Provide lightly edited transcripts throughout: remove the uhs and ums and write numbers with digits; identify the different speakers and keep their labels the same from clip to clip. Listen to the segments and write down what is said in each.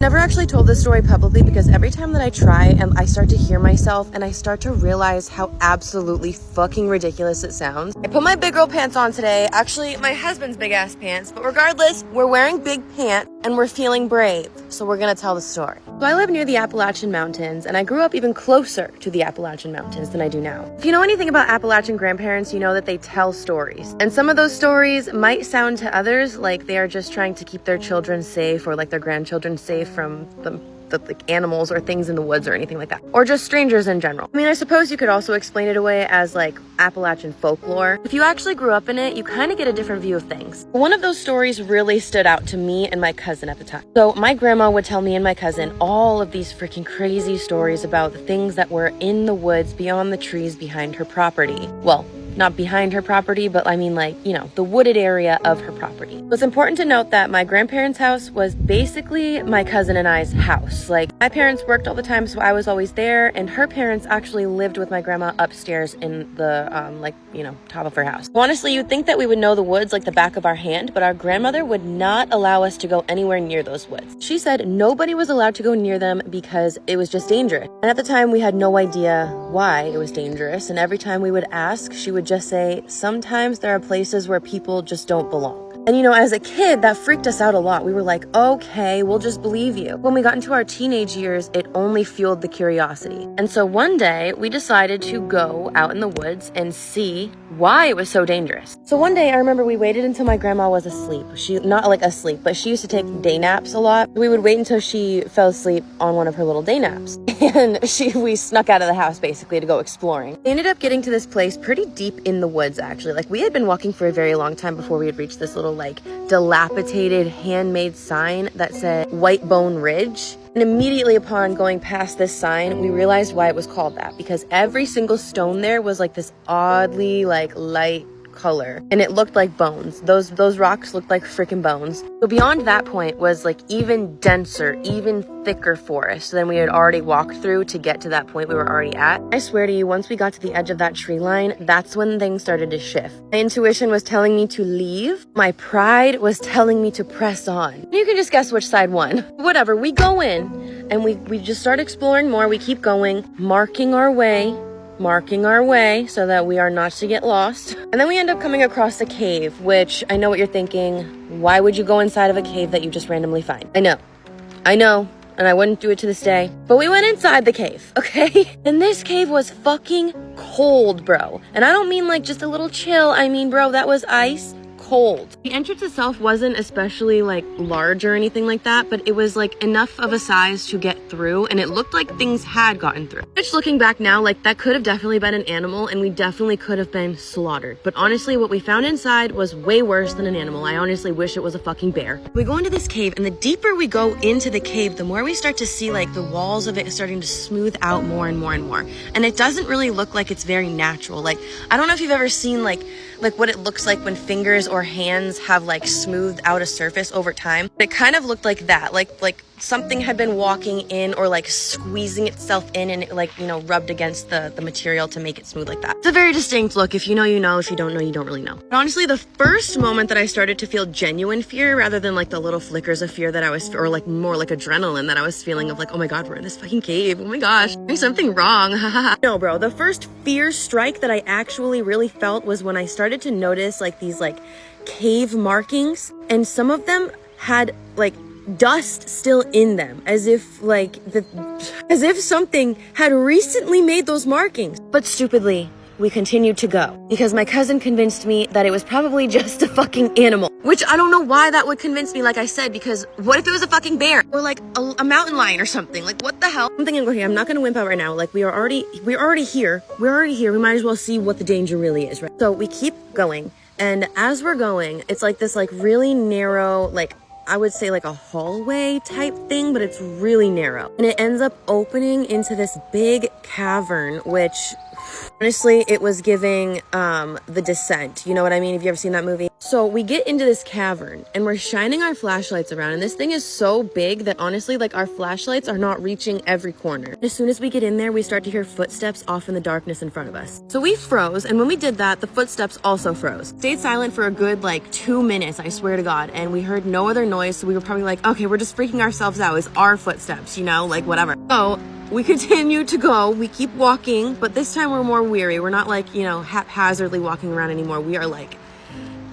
Speaker 1: Never actually told this story publicly because every time that I try, I start to hear myself and I start to realize how absolutely fucking ridiculous it sounds. I put my big girl pants on today, actually my husband's big ass pants, but regardless, we're wearing big pants and we're feeling brave, so we're gonna tell the story. So I live near the Appalachian Mountains and I grew up even closer to the Appalachian Mountains than I do now. If you know anything about Appalachian grandparents, you know that they tell stories. And some of those stories might sound to others like they are just trying to keep their children safe or like their grandchildren safe from the like animals or things in the woods or anything like that, or just strangers in general. I mean, I suppose you could also explain it away as like Appalachian folklore. If you actually grew up in it, you kind of get a different view of things. One of those stories really stood out to me and my cousin at the time. So my grandma would tell me and my cousin all of these freaking crazy stories about the things that were in the woods beyond the trees behind her property. Well, not behind her property, but I mean like, you know, the wooded area of her property. It's important to note that my grandparents' house was basically my cousin and I's house. Like, my parents worked all the time, so I was always there, and her parents actually lived with my grandma upstairs in the, top of her house. Honestly, you'd think that we would know the woods like the back of our hand, but our grandmother would not allow us to go anywhere near those woods. She said nobody was allowed to go near them because it was just dangerous. And at the time, we had no idea why it was dangerous, and every time we would ask, she would just say, sometimes there are places where people just don't belong. And you know, as a kid, that freaked us out a lot. We were like, okay, we'll just believe you. When we got into our teenage years, it only fueled the curiosity. And so one day, we decided to go out in the woods and see why it was so dangerous. So one day, I remember we waited until my grandma was asleep. Not like asleep, but she used to take day naps a lot. We would wait until she fell asleep on one of her little day naps. And we snuck out of the house, basically, to go exploring. We ended up getting to this place pretty deep in the woods, actually. Like, we had been walking for a very long time before we had reached this little like dilapidated handmade sign that said White Bone Ridge. And immediately upon going past this sign, we realized why it was called that, because every single stone there was like this oddly like light color, and it looked like bones. Those rocks looked like freaking bones. So beyond that point was like even denser, even thicker forest than we had already walked through to get to that point we were already at. I swear to you, once we got to the edge of that tree line, that's when things started to shift. My intuition was telling me to leave. My pride was telling me to press on. You can just guess which side won. Whatever, we go in and we just start exploring more. We keep going, marking our way so that we are not to get lost. And then we end up coming across a cave, which I know what you're thinking. Why would you go inside of a cave that you just randomly find? I know, and I wouldn't do it to this day. But we went inside the cave, okay? And this cave was fucking cold, bro. And I don't mean like just a little chill. I mean, bro, that was ice cold. The entrance itself wasn't especially like large or anything like that, but it was like enough of a size to get through, and it looked like things had gotten through. Which, looking back now, like that could have definitely been an animal, and we definitely could have been slaughtered. But honestly, what we found inside was way worse than an animal. I honestly wish it was a fucking bear. We go into this cave, and the deeper we go into the cave, the more we start to see like the walls of it starting to smooth out more and more and more. And it doesn't really look like it's very natural. Like, I don't know if you've ever seen like what it looks like when fingers or hands have like smoothed out a surface over time. It kind of looked like that, like something had been walking in or like squeezing itself in, and it like, you know, rubbed against the material to make it smooth like that. It's a very distinct look. If you know, you know. If you don't know, you don't really know. But honestly, the first moment that I started to feel genuine fear rather than like the little flickers of fear that I was, or like more like adrenaline that I was feeling of like, oh my god, we're in this fucking cave. Oh my gosh, there's something wrong. No, bro, the first fear strike that I actually really felt was when I started to notice like these like cave markings, and some of them had like dust still in them, as if something had recently made those markings. But stupidly, we continued to go because my cousin convinced me that it was probably just a fucking animal, which I don't know why that would convince me, like I said, because what if it was a fucking bear or like a mountain lion or something? Like, what the hell? I'm thinking, okay, I'm not gonna wimp out right now. Like, we're already here. We might as well see what the danger really is, right? So we keep going, and as we're going, it's like this like really narrow, like I would say like a hallway type thing, but it's really narrow. And it ends up opening into this big cavern, which Honestly, it was giving The Descent. You know what I mean? Have you ever seen that movie? So we get into this cavern and we're shining our flashlights around, and this thing is so big that honestly, like, our flashlights are not reaching every corner. As soon as we get in there, we start to hear footsteps off in the darkness in front of us. So we froze, and when we did that, the footsteps also froze. Stayed silent for a good like 2 minutes, I swear to God, and we heard no other noise, so we were probably like, okay, we're just freaking ourselves out. It's our footsteps, you know, like whatever. So we continue to go, we keep walking, but this time we're more weary. We're not like, you know, haphazardly walking around anymore. We are like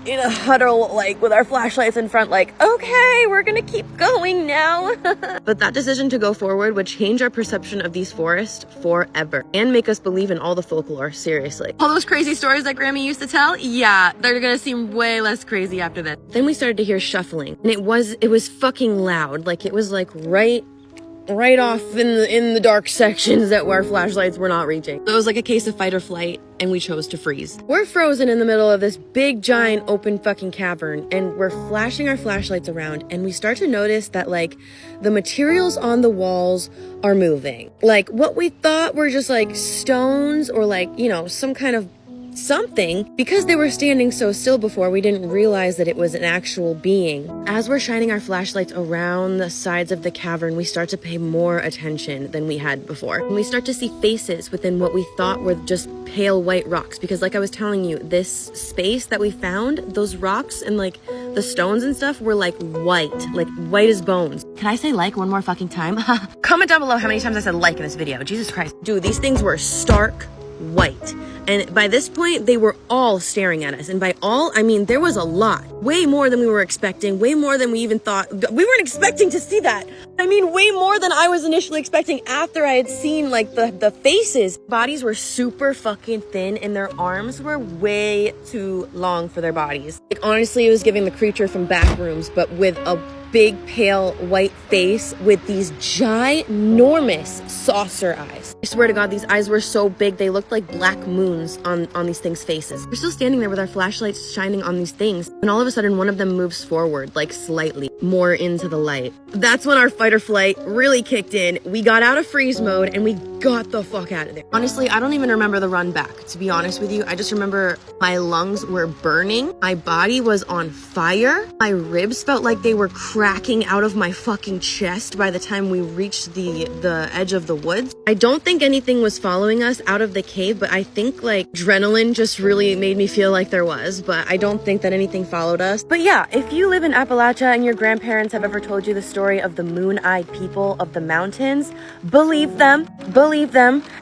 Speaker 1: in a huddle, like with our flashlights in front, like, okay, we're gonna keep going now. But that decision to go forward would change our perception of these forests forever and make us believe in all the folklore, seriously. All those crazy stories that Grammy used to tell, yeah, they're gonna seem way less crazy after this. Then we started to hear shuffling, and it was fucking loud. Like, it was like right off in the dark sections that our flashlights were not reaching. So it was like a case of fight or flight, and we chose to freeze. We're frozen in the middle of this big giant open fucking cavern, and we're flashing our flashlights around, and we start to notice that like the materials on the walls are moving. Like, what we thought were just like stones or like, you know, some kind of something, because they were standing so still before, we didn't realize that it was an actual being. As we're shining our flashlights around the sides of the cavern, we start to pay more attention than we had before. And we start to see faces within what we thought were just pale white rocks, because like I was telling you, this space that we found, those rocks and like the stones and stuff were like white as bones. Can I say like one more fucking time? Comment down below how many times I said like in this video. Jesus Christ. Dude, these things were stark white. And by this point, they were all staring at us. And by all, I mean, there was a lot. Way more than we were expecting. Way more than we even thought. We weren't expecting to see that. I mean, way more than I was initially expecting after I had seen, like, the faces. Bodies were super fucking thin, and their arms were way too long for their bodies. Like, honestly, it was giving the creature from Backrooms, but with a big pale white face with these ginormous saucer eyes. I swear to God, these eyes were so big they looked like black moons on these things' faces. We're still standing there with our flashlights shining on these things, and all of a sudden one of them moves forward, like slightly more into the light. That's when our fight or flight really kicked in. We got out of freeze mode and we got the fuck out of there. Honestly, I don't even remember the run back, to be honest with you. I just remember my lungs were burning, my body was on fire, my ribs felt like they were cracking out of my fucking chest by the time we reached the edge of the woods. I don't think anything was following us out of the cave, but I think like adrenaline just really made me feel like there was, but I don't think that anything followed us. But yeah, if you live in Appalachia and your grandparents have ever told you the story of the moon-eyed people of the mountains, believe them,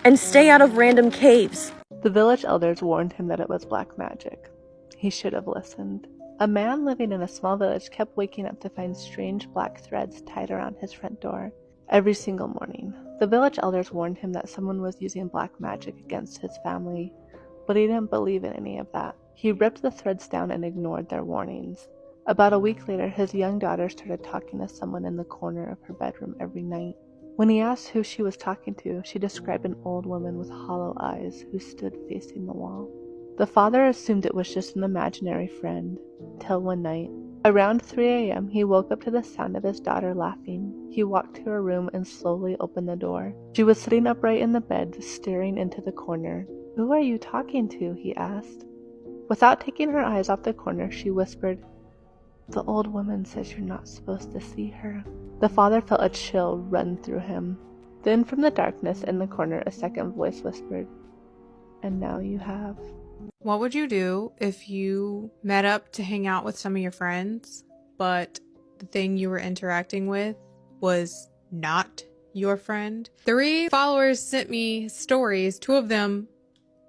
Speaker 1: and stay out of random caves.
Speaker 2: The village elders warned him that it was black magic. He should have listened. A man living in a small village kept waking up to find strange black threads tied around his front door every single morning. The village elders warned him that someone was using black magic against his family, but he didn't believe in any of that. He ripped the threads down and ignored their warnings. About a week later, his young daughter started talking to someone in the corner of her bedroom every night. When he asked who she was talking to, she described an old woman with hollow eyes who stood facing the wall. The father assumed it was just an imaginary friend, till one night, around 3 a.m., he woke up to the sound of his daughter laughing. He walked to her room and slowly opened the door. She was sitting upright in the bed, staring into the corner. "Who are you talking to?" he asked. Without taking her eyes off the corner, she whispered, "The old woman says you're not supposed to see her." The father felt a chill run through him. Then from the darkness in the corner, a second voice whispered, "And now you have."
Speaker 3: What would you do if you met up to hang out with some of your friends, but the thing you were interacting with was not your friend? 3 followers sent me stories, 2 of them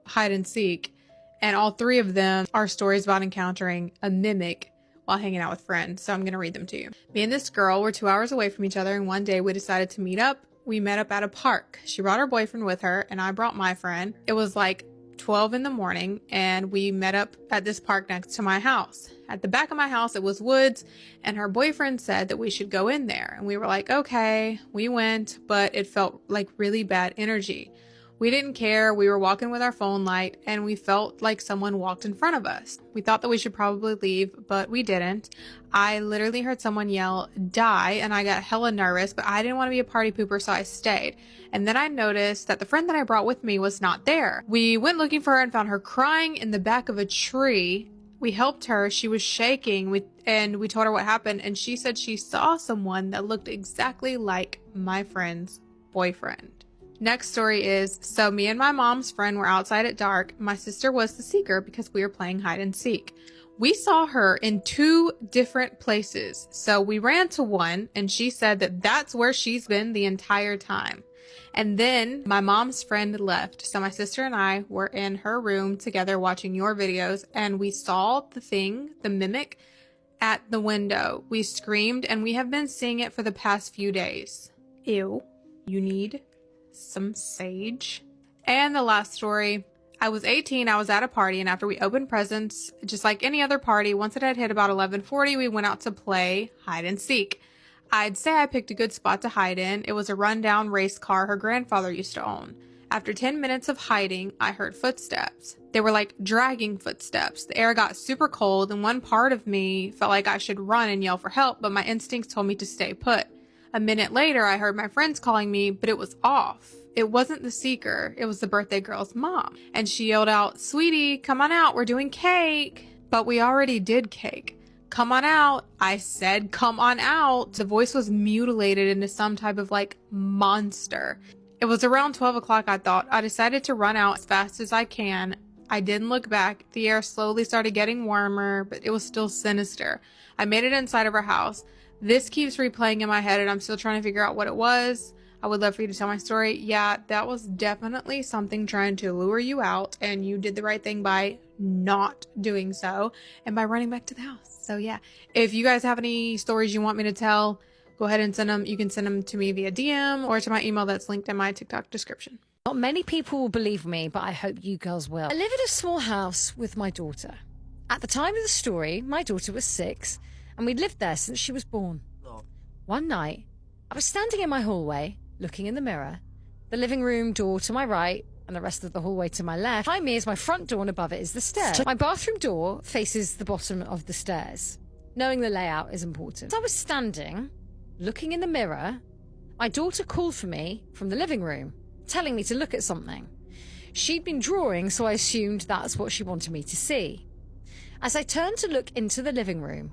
Speaker 3: hide and seek, and all 3 of them are stories about encountering a mimic while hanging out with friends. So I'm going to read them to you. Me and this girl were 2 hours away from each other, and one day we decided to meet up. We met up at a park. She brought her boyfriend with her, and I brought my friend. It was like 12 in the morning, and we met up at this park next to my house. At the back of my house, it was woods, and her boyfriend said that we should go in there. And we were like, okay, we went, but it felt like really bad energy. We didn't care. We were walking with our phone light and we felt like someone walked in front of us. We thought that we should probably leave, but we didn't. I literally heard someone yell, "Die," and I got hella nervous, but I didn't want to be a party pooper, so I stayed. And then I noticed that the friend that I brought with me was not there. We went looking for her and found her crying in the back of a tree. We helped her. She was shaking. And we told her what happened, and she said she saw someone that looked exactly like my friend's boyfriend. Next story is, so me and my mom's friend were outside at dark. My sister was the seeker because we were playing hide and seek. We saw her in 2 different places. So we ran to one and she said that that's where she's been the entire time. And then my mom's friend left. So my sister and I were in her room together watching your videos, and we saw the thing, the mimic, at the window. We screamed, and we have been seeing it for the past few days. Ew. You need some sage. And the last story, I was 18, I was at a party, and after we opened presents, just like any other party, once it had hit about 11:40, we went out to play hide and seek. I'd say I picked a good spot to hide in. It was a rundown race car her grandfather used to own. After 10 minutes of hiding, I heard footsteps. They were like dragging footsteps. The air got super cold, and one part of me felt like I should run and yell for help, but my instincts told me to stay put. A minute later, I heard my friends calling me, but it was off. It wasn't the seeker. It was the birthday girl's mom. And she yelled out, "Sweetie, come on out. We're doing cake." But we already did cake. "Come on out." I said, "Come on out." The voice was mutilated into some type of like monster. It was around 12 o'clock, I thought. I decided to run out as fast as I can. I didn't look back. The air slowly started getting warmer, but it was still sinister. I made it inside of our house. This keeps replaying in my head, and I'm still trying to figure out what it was. I would love for you to tell my story. Yeah, that was definitely something trying to lure you out, and you did the right thing by not doing so and by running back to the house. So yeah, if you guys have any stories you want me to tell, go ahead and send them. You can send them to me via DM or to my email that's linked in my TikTok description.
Speaker 4: Not many people will believe me, but I hope you girls will. I live in a small house with my daughter. At the time of the story, my daughter was 6, and we'd lived there since she was born. One night, I was standing in my hallway, looking in the mirror, the living room door to my right, and the rest of the hallway to my left. Behind me is my front door, and above it is the stairs. My bathroom door faces the bottom of the stairs. Knowing the layout is important. As I was standing, looking in the mirror, my daughter called for me from the living room, telling me to look at something. She'd been drawing, so I assumed that's what she wanted me to see. As I turned to look into the living room,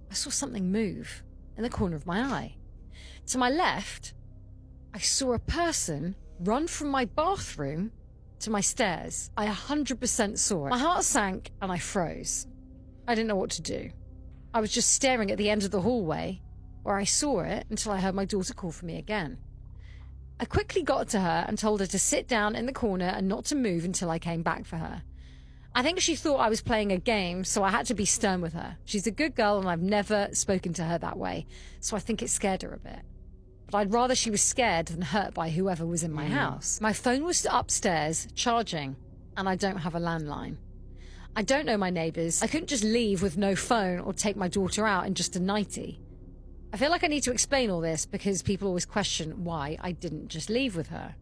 Speaker 4: I saw something move in the corner of my eye. To my left, I saw a person run from my bathroom to my stairs. I 100% saw it. My heart sank and I froze. I didn't know what to do. I was just staring at the end of the hallway where I saw it until I heard my daughter call for me again. I quickly got to her and told her to sit down in the corner and not to move until I came back for her. I think she thought I was playing a game, so I had to be stern with her. She's a good girl and I've never spoken to her that way, so I think it scared her a bit. But I'd rather she was scared than hurt by whoever was in my house. My phone was upstairs, charging, and I don't have a landline. I don't know my neighbours. I couldn't just leave with no phone or take my daughter out in just a nightie. I feel like I need to explain all this because people always question why I didn't just leave with her.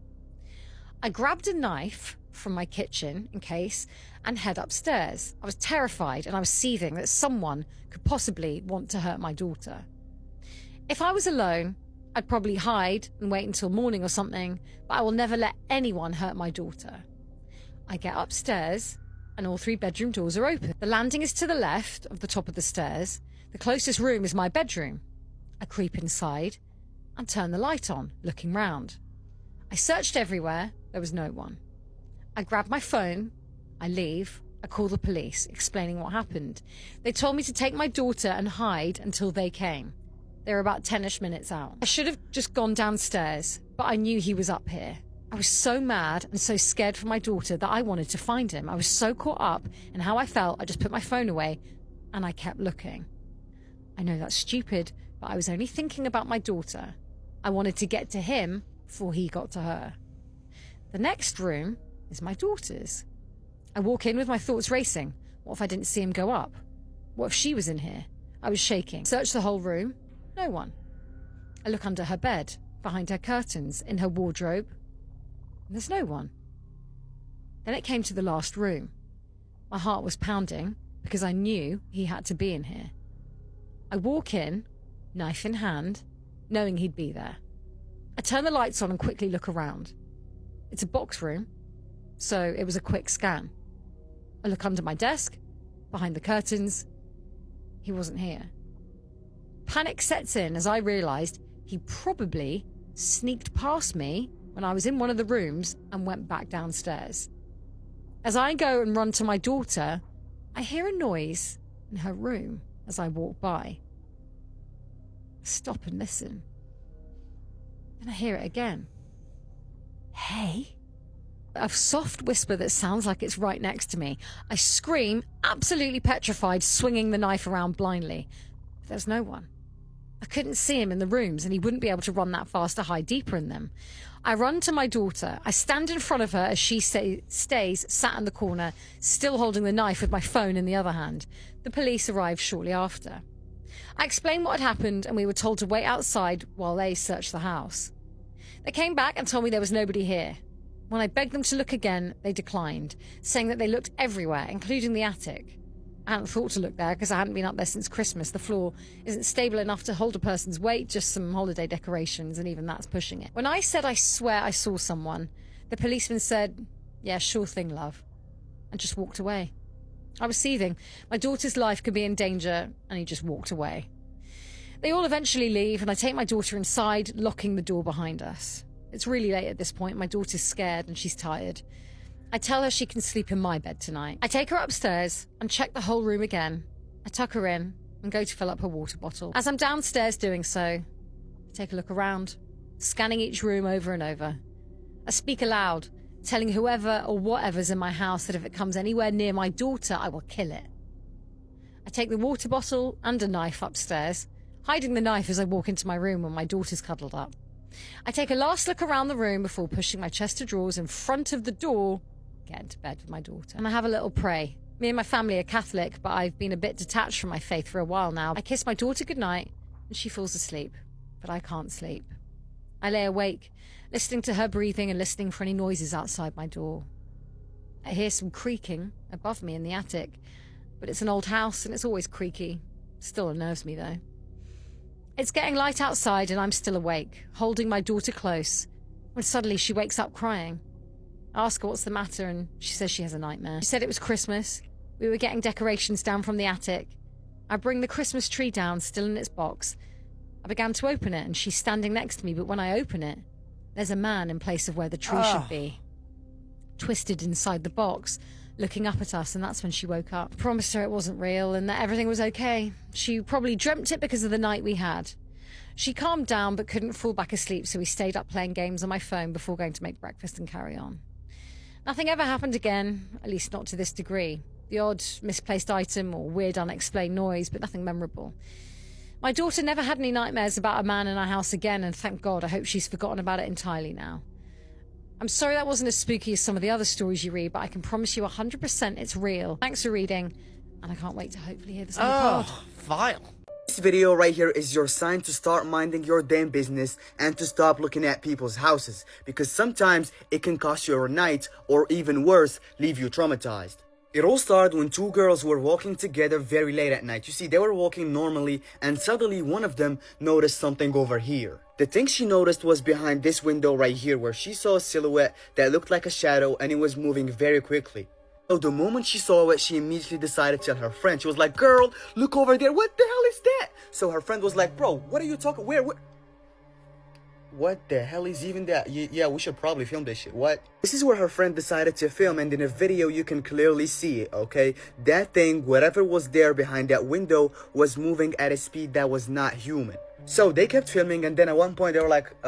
Speaker 4: I grabbed a knife from my kitchen in case and head upstairs. I was terrified and I was seething that someone could possibly want to hurt my daughter. If I was alone, I'd probably hide and wait until morning or something, but I will never let anyone hurt my daughter. I get upstairs and all 3 bedroom doors are open. The landing is to the left of the top of the stairs. The closest room is my bedroom. I creep inside and turn the light on, looking round. I searched everywhere. There was no one. I grab my phone. I leave. I call the police, explaining what happened. They told me to take my daughter and hide until they came. They were about 10-ish minutes out. I should have just gone downstairs, but I knew he was up here. I was so mad and so scared for my daughter that I wanted to find him. I was so caught up in how I felt, I just put my phone away and I kept looking. I know that's stupid, but I was only thinking about my daughter. I wanted to get to him before he got to her. The next room is my daughter's. I walk in with my thoughts racing. What if I didn't see him go up? What if she was in here? I was shaking. Searched the whole room. No one. I look under her bed, behind her curtains, in her wardrobe. and there's no one. Then it came to the last room. My heart was pounding because I knew he had to be in here. I walk in, knife in hand, knowing he'd be there. I turn the lights on and quickly look around. It's a box room, so it was a quick scan. I look under my desk, behind the curtains. He wasn't here. Panic sets in as I realised he probably sneaked past me when I was in one of the rooms and went back downstairs. As I go and run to my daughter, I hear a noise in her room as I walk by. I stop and listen. Then I hear it again. Hey? A soft whisper that sounds like it's right next to me. I scream, absolutely petrified, swinging the knife around blindly. But there's no one. I couldn't see him in the rooms, and he wouldn't be able to run that fast to hide deeper in them. I run to my daughter. I stand in front of her as she stays sat in the corner, still holding the knife with my phone in the other hand. The police arrived shortly after. I explained what had happened, and we were told to wait outside while they searched the house. They came back and told me there was nobody here. When I begged them to look again, they declined, saying that they looked everywhere, including the attic. I hadn't thought to look there because I hadn't been up there since Christmas. The floor isn't stable enough to hold a person's weight, just some holiday decorations, and even that's pushing it. When I said I swear I saw someone, the policeman said, "Yeah, sure thing, love," and just walked away. I was seething. My daughter's life could be in danger, and he just walked away. They all eventually leave, and I take my daughter inside, locking the door behind us. It's really late at this point. My daughter's scared and she's tired. I tell her she can sleep in my bed tonight. I take her upstairs and check the whole room again. I tuck her in and go to fill up her water bottle. As I'm downstairs doing so, I take a look around, scanning each room over and over. I speak aloud, telling whoever or whatever's in my house that if it comes anywhere near my daughter, I will kill it. I take the water bottle and a knife upstairs, hiding the knife as I walk into my room when my daughter's cuddled up. I take a last look around the room before pushing my chest of drawers in front of the door, get into bed with my daughter. And I have a little pray. Me and my family are Catholic, but I've been a bit detached from my faith for a while now. I kiss my daughter goodnight, and she falls asleep, but I can't sleep. I lay awake, listening to her breathing and listening for any noises outside my door. I hear some creaking above me in the attic, but it's an old house and it's always creaky. Still unnerves me though. It's getting light outside and I'm still awake, holding my daughter close, when suddenly she wakes up crying. I ask her what's the matter and she says she has a nightmare. She said it was Christmas. We were getting decorations down from the attic. I bring the Christmas tree down, still in its box. I began to open it and she's standing next to me, but when I open it, there's a man in place of where the tree should be. Twisted inside the box, looking up at us, and that's when she woke up. I promised her it wasn't real and that everything was okay. She probably dreamt it because of the night we had. She calmed down but couldn't fall back asleep, so we stayed up playing games on my phone before going to make breakfast and carry on. Nothing ever happened again, at least not to this degree. The odd misplaced item or weird unexplained noise, but nothing memorable. My daughter never had any nightmares about a man in our house again, and thank God, I hope she's forgotten about it entirely now. I'm sorry that wasn't as spooky as some of the other stories you read, but I can promise you 100% it's real. Thanks for reading, and I can't wait to hopefully hear this on the pod.
Speaker 5: Vile. This video right here is your sign to start minding your damn business and to stop looking at people's houses, because sometimes it can cost you a night, or even worse, leave you traumatized. It all started when two girls were walking together very late at night. You see, they were walking normally and suddenly one of them noticed something over here. The thing she noticed was behind this window right here, where she saw a silhouette that looked like a shadow and it was moving very quickly. So the moment she saw it, she immediately decided to tell her friend. She was like, "Girl, look over there. What the hell is that?" So her friend was like, "Bro, what are you talking? Where? What the hell is even that? Yeah, we should probably film this shit. What?" This is where her friend decided to film, and in a video you can clearly see it, okay? That thing, whatever was there behind that window, was moving at a speed that was not human. So they kept filming, and then at one point they were like,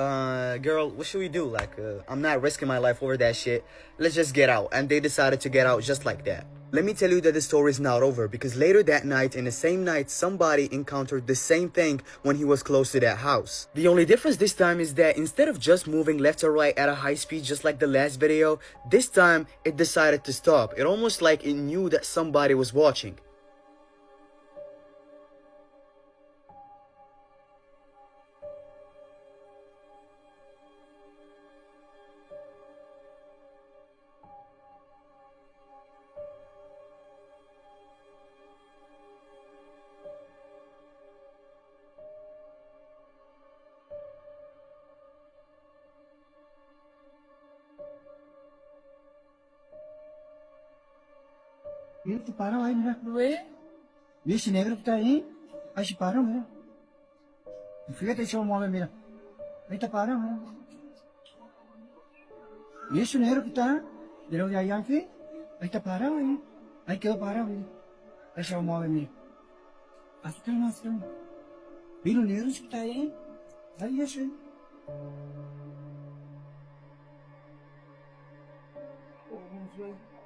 Speaker 5: girl, what should we do? Like, I'm not risking my life over that shit. Let's just get out. And they decided to get out just like that. Let me tell you that the story is not over, because later that night, in the same night, somebody encountered the same thing when he was close to that house. The only difference this time is that instead of just moving left or right at a high speed just like the last video, this time it decided to stop. It almost like it knew that somebody was watching.
Speaker 6: Ito parang ay na. Ni sinegro kita ini. Ay si parang mira. Fíjate si mo mira. Ito parang. Ni sinegro kita. Dilo ya yang fi. Ito parang ini. Ay kaya parang ini. Ay si mo mira. Asta na asta. Bilo negro kita ini. Ay yes.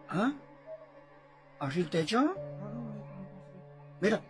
Speaker 6: Huh? Architecture? Mira.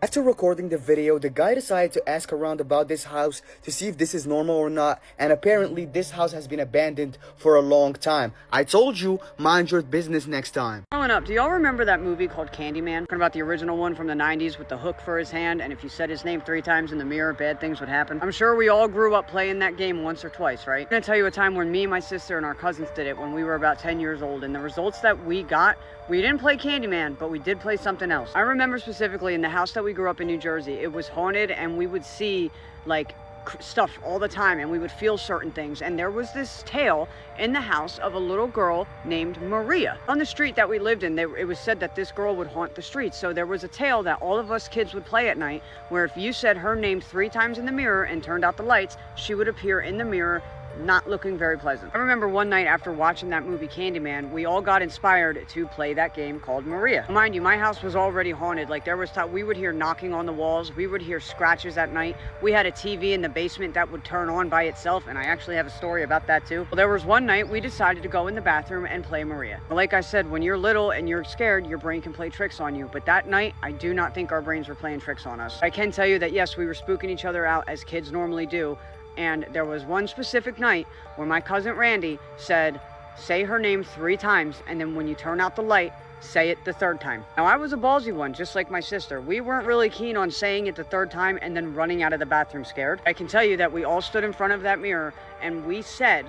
Speaker 5: After recording the video, the guy decided to ask around about this house to see if this is normal or not, and apparently this house has been abandoned for a long time. I told you, mind your business next time.
Speaker 7: Growing up, do y'all remember that movie called Candyman? Talking about the original one from the 90s with the hook for his hand, and if you said his name 3 times in the mirror, bad things would happen. I'm sure we all grew up playing that game once or twice, right? I'm gonna tell you a time when me, my sister, and our cousins did it when we were about 10 years old, and the results that we got, we didn't play Candyman, but we did play something else. I remember specifically in the house that we grew up in New Jersey, it was haunted, and we would see like stuff all the time, and we would feel certain things. And there was this tale in the house of a little girl named Maria. On the street that we lived in, it was said that this girl would haunt the streets. So there was a tale that all of us kids would play at night, where if you said her name 3 times in the mirror and turned out the lights, she would appear in the mirror not looking very pleasant. I remember one night after watching that movie Candyman, we all got inspired to play that game called Maria. Mind you, my house was already haunted. Like there was we would hear knocking on the walls, we would hear scratches at night. We had a TV in the basement that would turn on by itself, and I actually have a story about that too. Well, there was one night we decided to go in the bathroom and play Maria. Like I said, when you're little and you're scared, your brain can play tricks on you. But that night, I do not think our brains were playing tricks on us. I can tell you that yes, we were spooking each other out as kids normally do. And there was one specific night where my cousin Randy said, say her name 3 times, and then when you turn out the light, say it the 3rd time. Now, I was a ballsy one, just like my sister. We weren't really keen on saying it the 3rd time and then running out of the bathroom scared. I can tell you that we all stood in front of that mirror and we said,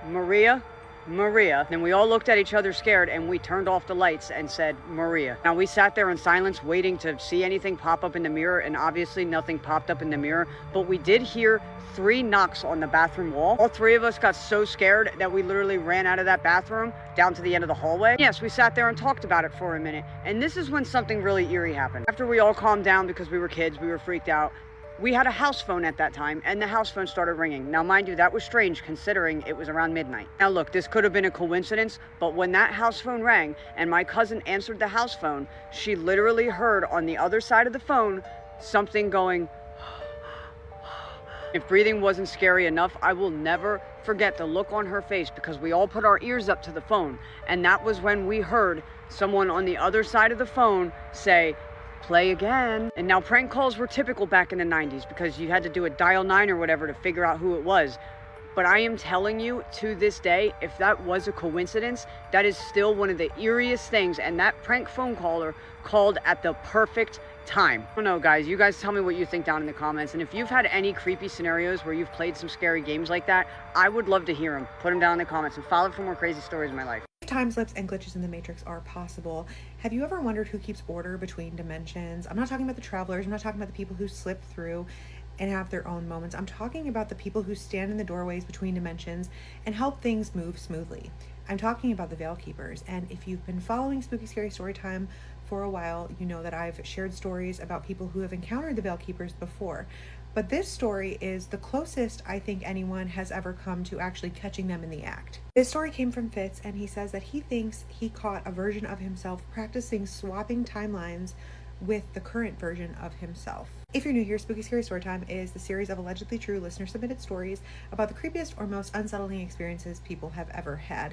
Speaker 7: Maria, Maria. Then we all looked at each other scared, and we turned off the lights and said, Maria. Now, we sat there in silence waiting to see anything pop up in the mirror, and obviously nothing popped up in the mirror, but we did hear 3 knocks on the bathroom wall. All 3 of us got so scared that we literally ran out of that bathroom down to the end of the hallway. Yes, we sat there and talked about it for a minute, and this is when something really eerie happened. After we all calmed down because we were kids, we were freaked out, we had a house phone at that time, and the house phone started ringing. Now, mind you, that was strange considering it was around midnight. Now, look, this could have been a coincidence, but when that house phone rang and my cousin answered the house phone, she literally heard on the other side of the phone something going. If breathing wasn't scary enough, I will never forget the look on her face because we all put our ears up to the phone, and that was when we heard someone on the other side of the phone say, play again. And now prank calls were typical back in the 90s because you had to do a dial 9 or whatever to figure out who it was. But I am telling you, to this day, if that was a coincidence, that is still one of the eeriest things. And that prank phone caller called at the perfect time. I don't know, guys. You guys tell me what you think down in the comments. And if you've had any creepy scenarios where you've played some scary games like that, I would love to hear them. Put them down in the comments and follow for more crazy stories in my life.
Speaker 8: Time slips and glitches in the Matrix are possible. Have you ever wondered who keeps order between dimensions? I'm not talking about the travelers. I'm not talking about the people who slip through and have their own moments. I'm talking about the people who stand in the doorways between dimensions and help things move smoothly. I'm talking about the Veil Keepers. And if you've been following Spooky Scary Storytime for a while, you know that I've shared stories about people who have encountered the Veil Keepers before. But this story is the closest I think anyone has ever come to actually catching them in the act. This story came from Fitz, and he says that he thinks he caught a version of himself practicing swapping timelines with the current version of himself. If you're new here, Spooky Scary Storytime is the series of allegedly true listener-submitted stories about the creepiest or most unsettling experiences people have ever had.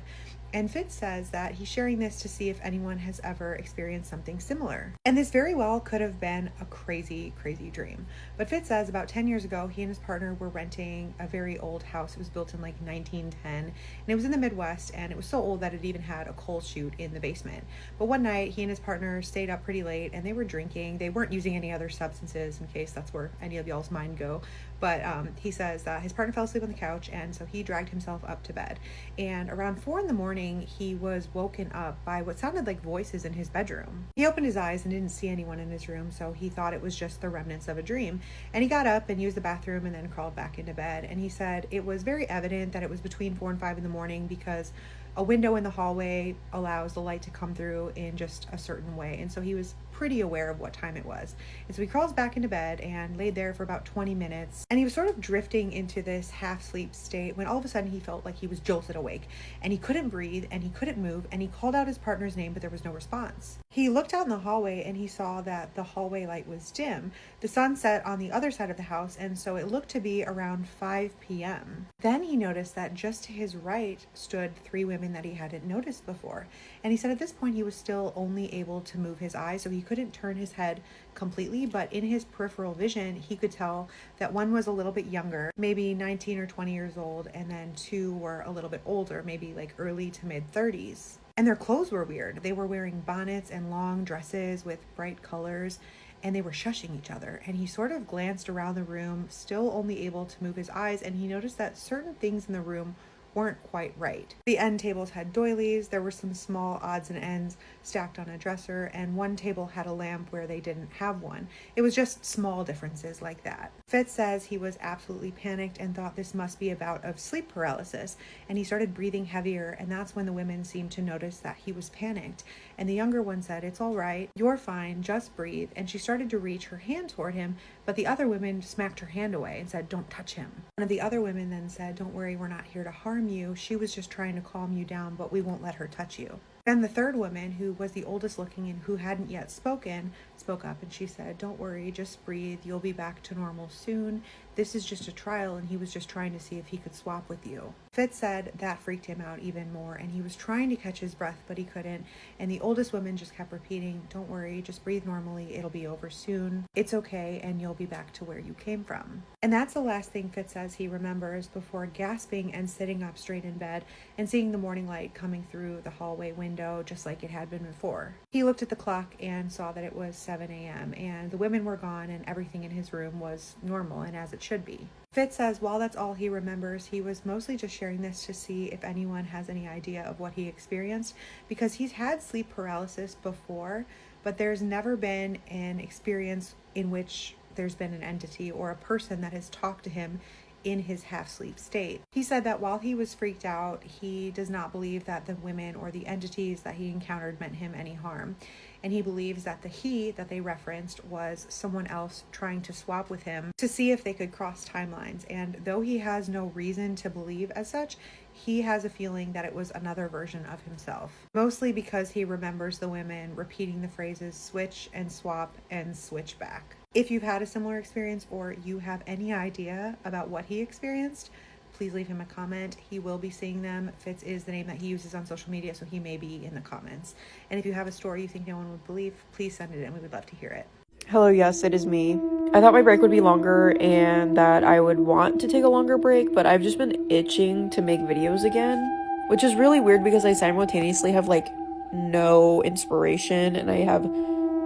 Speaker 8: And Fitz says that he's sharing this to see if anyone has ever experienced something similar. And this very well could have been a crazy, crazy dream. But Fitz says about 10 years ago, he and his partner were renting a very old house. It was built in like 1910, and it was in the Midwest, and it was so old that it even had a coal chute in the basement. But one night, he and his partner stayed up pretty late, and they were drinking. They weren't using any other substances. In case that's where any of y'all's mind go. But he says that his partner fell asleep on the couch, and so he dragged himself up to bed. And around 4 a.m, he was woken up by what sounded like voices in his bedroom. He opened his eyes and didn't see anyone in his room, so he thought it was just the remnants of a dream. And he got up and used the bathroom and then crawled back into bed. And he said it was very evident that it was between 4 and 5 in the morning because a window in the hallway allows the light to come through in just a certain way. And so he was pretty aware of what time it was. And so he crawls back into bed and laid there for about 20 minutes. And he was sort of drifting into this half sleep state when all of a sudden he felt like he was jolted awake and he couldn't breathe and he couldn't move, and he called out his partner's name, but there was no response. He looked out in the hallway and he saw that the hallway light was dim. The sun set on the other side of the house, and so it looked to be around 5 p.m. Then he noticed that just to his right stood 3 women that he hadn't noticed before. And he said at this point he was still only able to move his eyes, so he couldn't turn his head completely, but in his peripheral vision he could tell that one was a little bit younger, maybe 19 or 20 years old, and then 2 were a little bit older, maybe like early to mid 30s. And their clothes were weird. They were wearing bonnets and long dresses with bright colors, and they were shushing each other. And he sort of glanced around the room, still only able to move his eyes, and he noticed that certain things in the room weren't quite right. The end tables had doilies, there were some small odds and ends stacked on a dresser, and one table had a lamp where they didn't have one. It was just small differences like that. Fitz says he was absolutely panicked and thought this must be a bout of sleep paralysis, and he started breathing heavier, and that's when the women seemed to notice that he was panicked. And the younger one said, "It's all right, you're fine, just breathe." And she started to reach her hand toward him, but the other women smacked her hand away and said, "Don't touch him." One of the other women then said, "Don't worry, we're not here to harm you. She was just trying to calm you down, but we won't let her touch you." Then the third woman, who was the oldest looking and who hadn't yet spoken, spoke up, and she said, "Don't worry, just breathe. You'll be back to normal soon. This is just a trial, and he was just trying to see if he could swap with you." Fitz said that freaked him out even more, and he was trying to catch his breath, but he couldn't. And the oldest woman just kept repeating, "Don't worry, just breathe normally. It'll be over soon. It's okay, and you'll be back to where you came from." And that's the last thing Fitz says he remembers before gasping and sitting up straight in bed and seeing the morning light coming through the hallway window just like it had been before. He looked at the clock and saw that it was 7 a.m. and the women were gone and everything in his room was normal and as it should be. Fitz says while that's all he remembers, he was mostly just sharing this to see if anyone has any idea of what he experienced, because he's had sleep paralysis before, but there's never been an experience in which there's been an entity or a person that has talked to him in his half-sleep state. He said that while he was freaked out, he does not believe that the women or the entities that he encountered meant him any harm. And he believes that the he that they referenced was someone else trying to swap with him to see if they could cross timelines. And though he has no reason to believe as such, he has a feeling that it was another version of himself. Mostly because he remembers the women repeating the phrases switch and swap and switch back. If you've had a similar experience or you have any idea about what he experienced, please leave him a comment. He will be seeing them. Fitz is the name that he uses on social media, so he may be in the comments. And if you have a story you think no one would believe, please send it in. We would love to hear it.
Speaker 1: Hello, yes, it is me. I thought my break would be longer and that I would want to take a longer break, but I've just been itching to make videos again, which is really weird because I simultaneously have like no inspiration and I have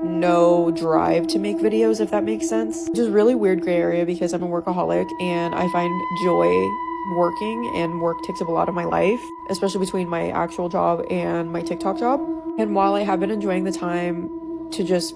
Speaker 1: no drive to make videos, if that makes sense. Which is really weird gray area because I'm a workaholic and I find joy working, and work takes up a lot of my life, especially between my actual job and my TikTok job. And while I have been enjoying the time to just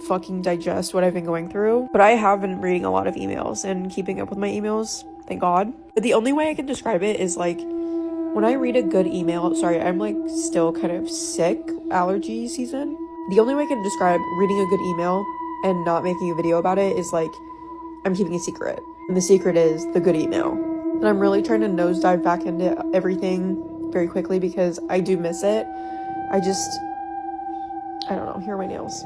Speaker 1: fucking digest what I've been going through, but I have been reading a lot of emails and keeping up with my emails, thank God. But the only way I can describe it is like when I read a good email, sorry, I'm like still kind of sick, allergy season. The only way I can describe reading a good email and not making a video about it is like I'm keeping a secret. And the secret is the good email. And I'm really trying to nosedive back into everything very quickly because I do miss it. I don't know, here are my nails.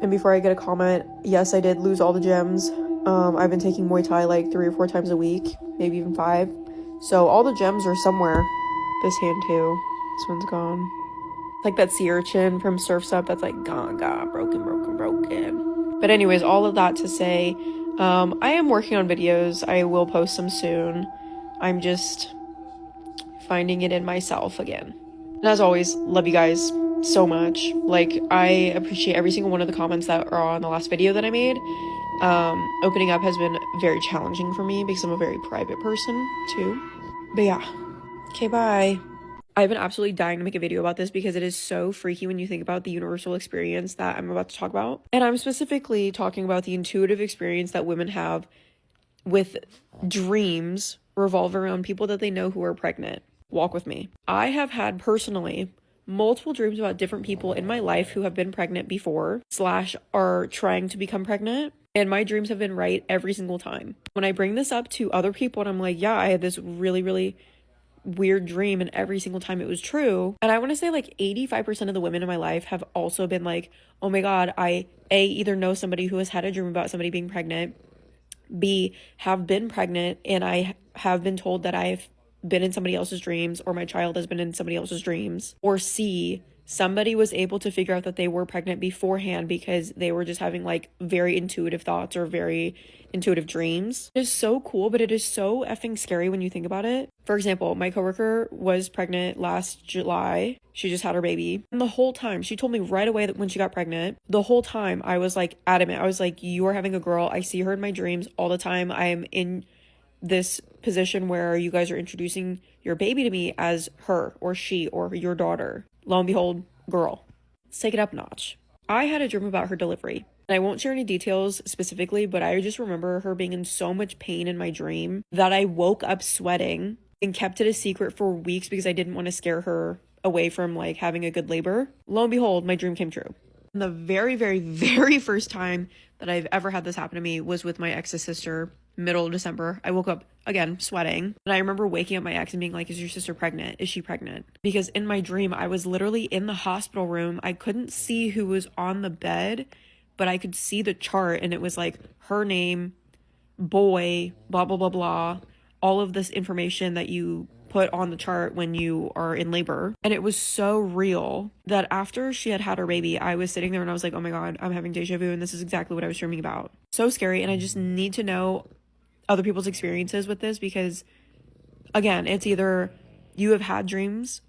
Speaker 1: And before I get a comment, yes, I did lose all the gems. I've been taking Muay Thai like 3 or 4 times a week, maybe even 5. So all the gems are somewhere. This hand too. This one's gone. Like that sea urchin from Surf's Up that's like gone, broken. But anyways, all of that to say, I am working on videos. I will post some soon. I'm just finding it in myself again. And as always, love you guys so much. Like, I appreciate every single one of the comments that are on the last video that I made.
Speaker 9: Opening up has been very challenging for me because I'm a very private person too. But yeah. Okay, bye. I've been absolutely dying to make a video about this because it is so freaky when you think about the universal experience that I'm about to talk about. And I'm specifically talking about the intuitive experience that women have with dreams revolve around people that they know who are pregnant. Walk with me. I have had personally multiple dreams about different people in my life who have been pregnant before / are trying to become pregnant. And my dreams have been right every single time. When I bring this up to other people and I'm like, yeah, I had this really, really weird dream and every single time it was true. And I want to say like 85% of the women in my life have also been like, oh my God, I either know somebody who has had a dream about somebody being pregnant, B, have been pregnant, and I have been told that I've been in somebody else's dreams, or my child has been in somebody else's dreams, or C, somebody was able to figure out that they were pregnant beforehand because they were just having like very intuitive thoughts or very intuitive dreams. It is so cool, but it is so effing scary when you think about it. For example, my coworker was pregnant last July. She just had her baby. And the whole time, she told me right away that when she got pregnant, the whole time I was like adamant. I was like, you are having a girl. I see her in my dreams all the time. I am in this position where you guys are introducing your baby to me as her or she or your daughter. Lo and behold, girl. Let's take it up a notch. I had a dream about her delivery. And I won't share any details specifically, but I just remember her being in so much pain in my dream that I woke up sweating and kept it a secret for weeks because I didn't want to scare her away from like having a good labor. Lo and behold, my dream came true. And the very, very, very first time that I've ever had this happen to me was with my ex's sister, middle of December. I woke up again sweating, and I remember waking up my ex and being like, is your sister pregnant? Is she pregnant? Because in my dream I was literally in the hospital room. I couldn't see who was on the bed, but I could see the chart, and it was like her name, boy, blah blah blah blah, all of this information that you put on the chart when you are in labor. And it was so real that after she had her baby, I was sitting there and I was like, oh my God, I'm having deja vu, and this is exactly what I was dreaming about. So scary. And I just need to know other people's experiences with this, because again, it's either you have had dreams,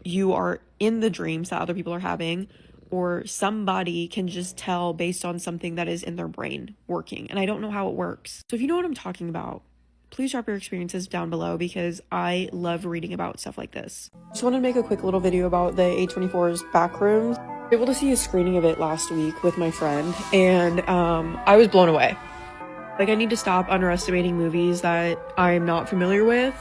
Speaker 9: you are in the dreams that other people are having, or somebody can just tell based on something that is in their brain working. And I don't know how it works. So if you know what I'm talking about, please drop your experiences down below, because I love reading about stuff like this. Just wanted to make a quick little video about the A24's back rooms. I was able to see a screening of it last week with my friend, and I was blown away. Like, I need to stop underestimating movies that I'm not familiar with.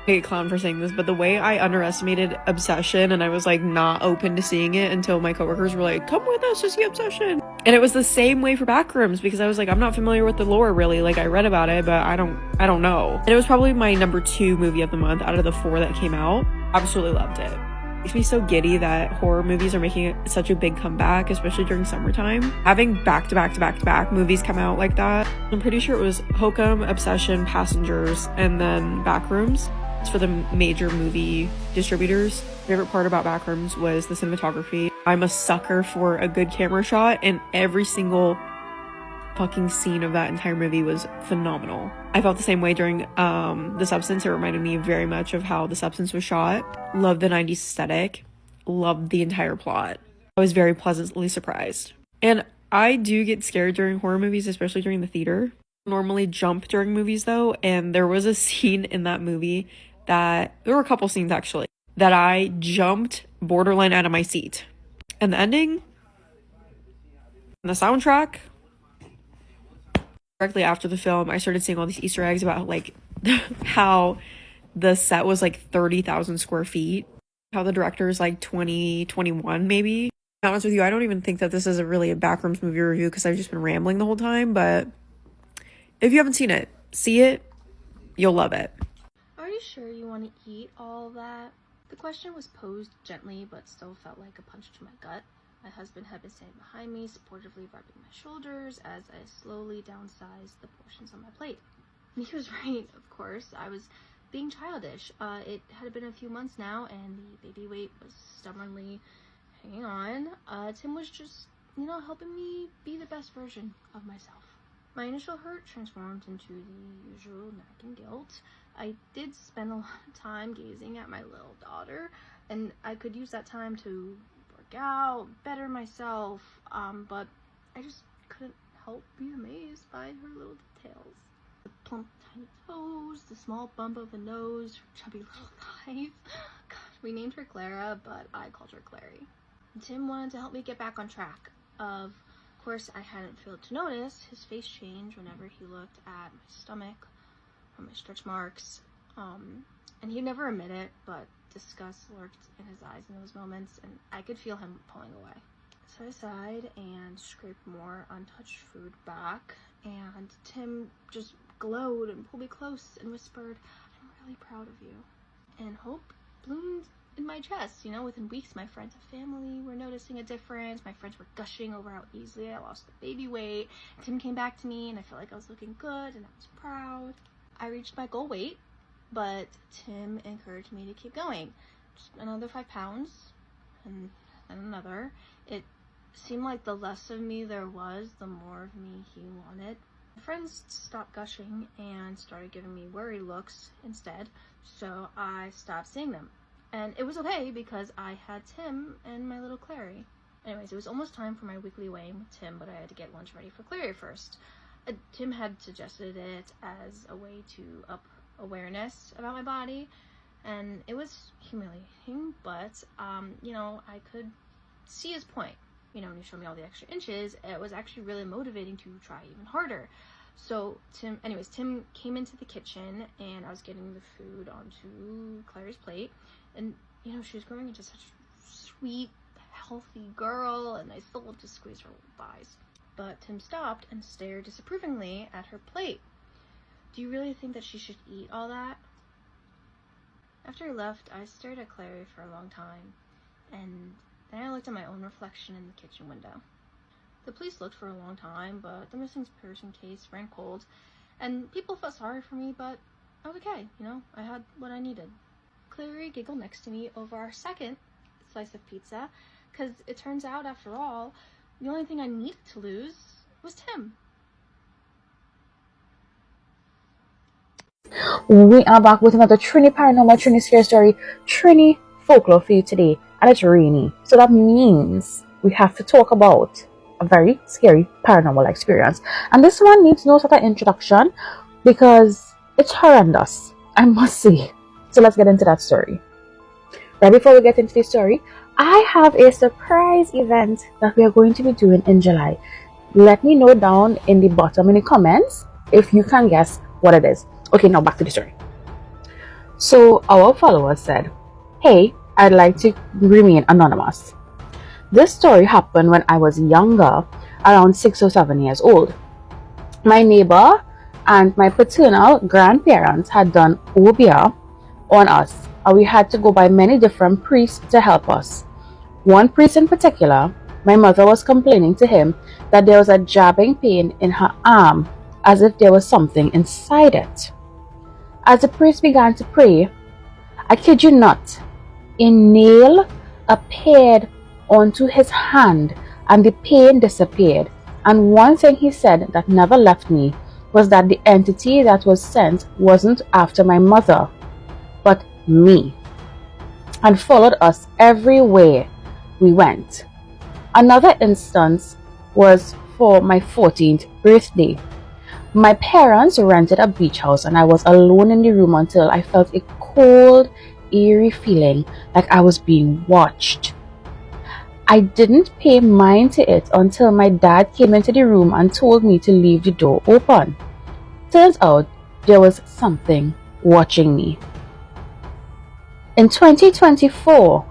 Speaker 9: I get clowned for saying this, but the way I underestimated Obsession, and I was like not open to seeing it until my coworkers were like, come with us to see Obsession. And it was the same way for Backrooms, because I was like, I'm not familiar with the lore really. Like, I read about it, but I don't know. And it was probably my number 2 movie of the month out of the 4 that came out. Absolutely loved it. Makes me so giddy that horror movies are making such a big comeback, especially during summertime. Having back-to-back movies come out like that. I'm pretty sure it was Hokum, Obsession, Passengers, and then Backrooms. It's for the major movie distributors. My favorite part about Backrooms was the cinematography. I'm a sucker for a good camera shot, and every single fucking scene of that entire movie was phenomenal. I felt the same way during The Substance. It reminded me very much of how The Substance was shot. Loved the 90s aesthetic. Loved the entire plot. I was very pleasantly surprised. And I do get scared during horror movies, especially during the theater. Normally jump during movies though, and there was a scene in that movie that, there were a couple scenes actually, that I jumped borderline out of my seat. And the ending, and the soundtrack, directly after the film, I started seeing all these Easter eggs about like how the set was like 30,000 square feet, how the director is like 21 maybe. To be honest with you, I don't even think that this is really a Backrooms movie review because I've just been rambling the whole time, but if you haven't seen it, see it, you'll love it.
Speaker 10: Are you sure you want to eat all that? The question was posed gently, but still felt like a punch to my gut. My husband had been standing behind me, supportively rubbing my shoulders as I slowly downsized the portions on my plate. And he was right, of course. I was being childish. It had been a few months now, and the baby weight was stubbornly hanging on. Tim was just, helping me be the best version of myself. My initial hurt transformed into the usual nagging guilt. I did spend a lot of time gazing at my little daughter, and I could use that time to work out, better myself, but I just couldn't help be amazed by her little details. The plump, tiny toes, the small bump of the nose, her chubby little thighs. God, we named her Clara, but I called her Clary. And Tim wanted to help me get back on track. Of course, I hadn't failed to notice his face change whenever he looked at my stomach or my stretch marks. And he'd never admit it, but disgust lurked in his eyes in those moments, and I could feel him pulling away. So I sighed and scraped more untouched food back, and Tim just glowed and pulled me close and whispered, "I'm really proud of you." And hope bloomed in my chest. You know, within weeks, my friends and family were noticing a difference. My friends were gushing over how easily I lost the baby weight. Tim came back to me, and I felt like I was looking good, and I was proud. I reached my goal weight, but Tim encouraged me to keep going. Just another 5 pounds, and then another. It seemed like the less of me there was, the more of me he wanted. My friends stopped gushing and started giving me worried looks instead, so I stopped seeing them. And it was okay because I had Tim and my little Clary. Anyways, it was almost time for my weekly weighing with Tim, but I had to get lunch ready for Clary first. Tim had suggested it as a way to up awareness about my body, and it was humiliating, but you know, I could see his point. You know, when he showed me all the extra inches, it was actually really motivating to try even harder. So Tim came into the kitchen, and I was getting the food onto Claire's plate, and you know, she was growing into such a sweet, healthy girl, and I still wanted to squeeze her little thighs. But Tim stopped and stared disapprovingly at her plate. "Do you really think that she should eat all that?" After he left, I stared at Clary for a long time, and then I looked at my own reflection in the kitchen window. The police looked for a long time, but the missing person case ran cold, and people felt sorry for me, but I was okay, you know, I had what I needed. Clary giggled next to me over our second slice of pizza, because it turns out, after all, the only thing I needed to lose was Tim.
Speaker 11: We are back with another Trini Paranormal, Trini Scary Story, Trini Folklore for you today, and it's rainy. So that means we have to talk about a very scary paranormal experience. And this one needs no sort of introduction because it's horrendous, I must say. So let's get into that story. Right before we get into the story, I have a surprise event that we are going to be doing in July. Let me know down in the bottom in the comments if you can guess what it is. Okay, now back to the story. So our followers said, "Hey, I'd like to remain anonymous. This story happened when I was younger, around 6 or 7 years old. My neighbor and my paternal grandparents had done obia on us, and we had to go by many different priests to help us. One priest in particular, my mother was complaining to him that there was a jabbing pain in her arm, as if there was something inside it. As the priest began to pray, I kid you not, a nail appeared onto his hand and the pain disappeared. And one thing he said that never left me was that the entity that was sent wasn't after my mother, but me, and followed us everywhere we went. Another instance was for my 14th birthday. My parents rented a beach house and I was alone in the room until I felt a cold, eerie feeling like I was being watched. I didn't pay mind to it until my dad came into the room and told me to leave the door open. Turns out there was something watching me. In 2024,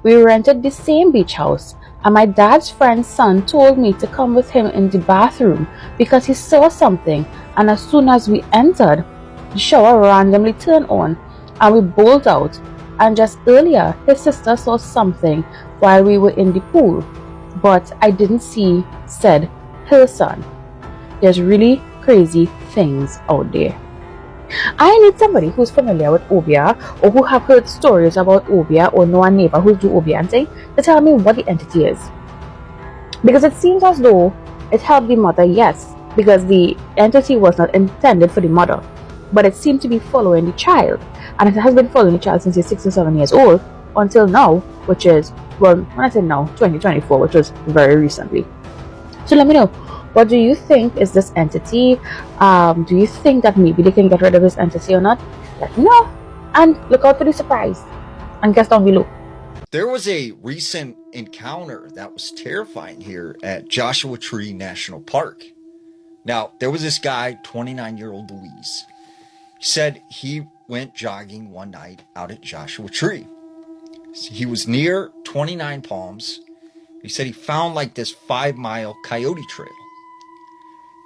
Speaker 11: we rented the same beach house, and my dad's friend's son told me to come with him in the bathroom because he saw something, and as soon as we entered, the shower randomly turned on and we bowled out, and just earlier his sister saw something while we were in the pool, but I didn't see said person. There's really crazy things out there. I need somebody who's familiar with obia or who have heard stories about obia or know a neighbor who's do obia and thing to tell me what the entity is. Because it seems as though it helped the mother, yes, because the entity was not intended for the mother, but it seemed to be following the child, and it has been following the child since he's 6 or 7 years old until now, which is, well, when I say now, 2024, which was very recently. So let me know, what do you think is this entity? Do you think that maybe they can get rid of this entity or not? Let me know. And look out for the surprise. And guess down below.
Speaker 12: There was a recent encounter that was terrifying here at Joshua Tree National Park. Now, there was this guy, 29-year-old Louise. He said he went jogging one night out at Joshua Tree. He was near 29 Palms. He said he found like this 5-mile coyote trail.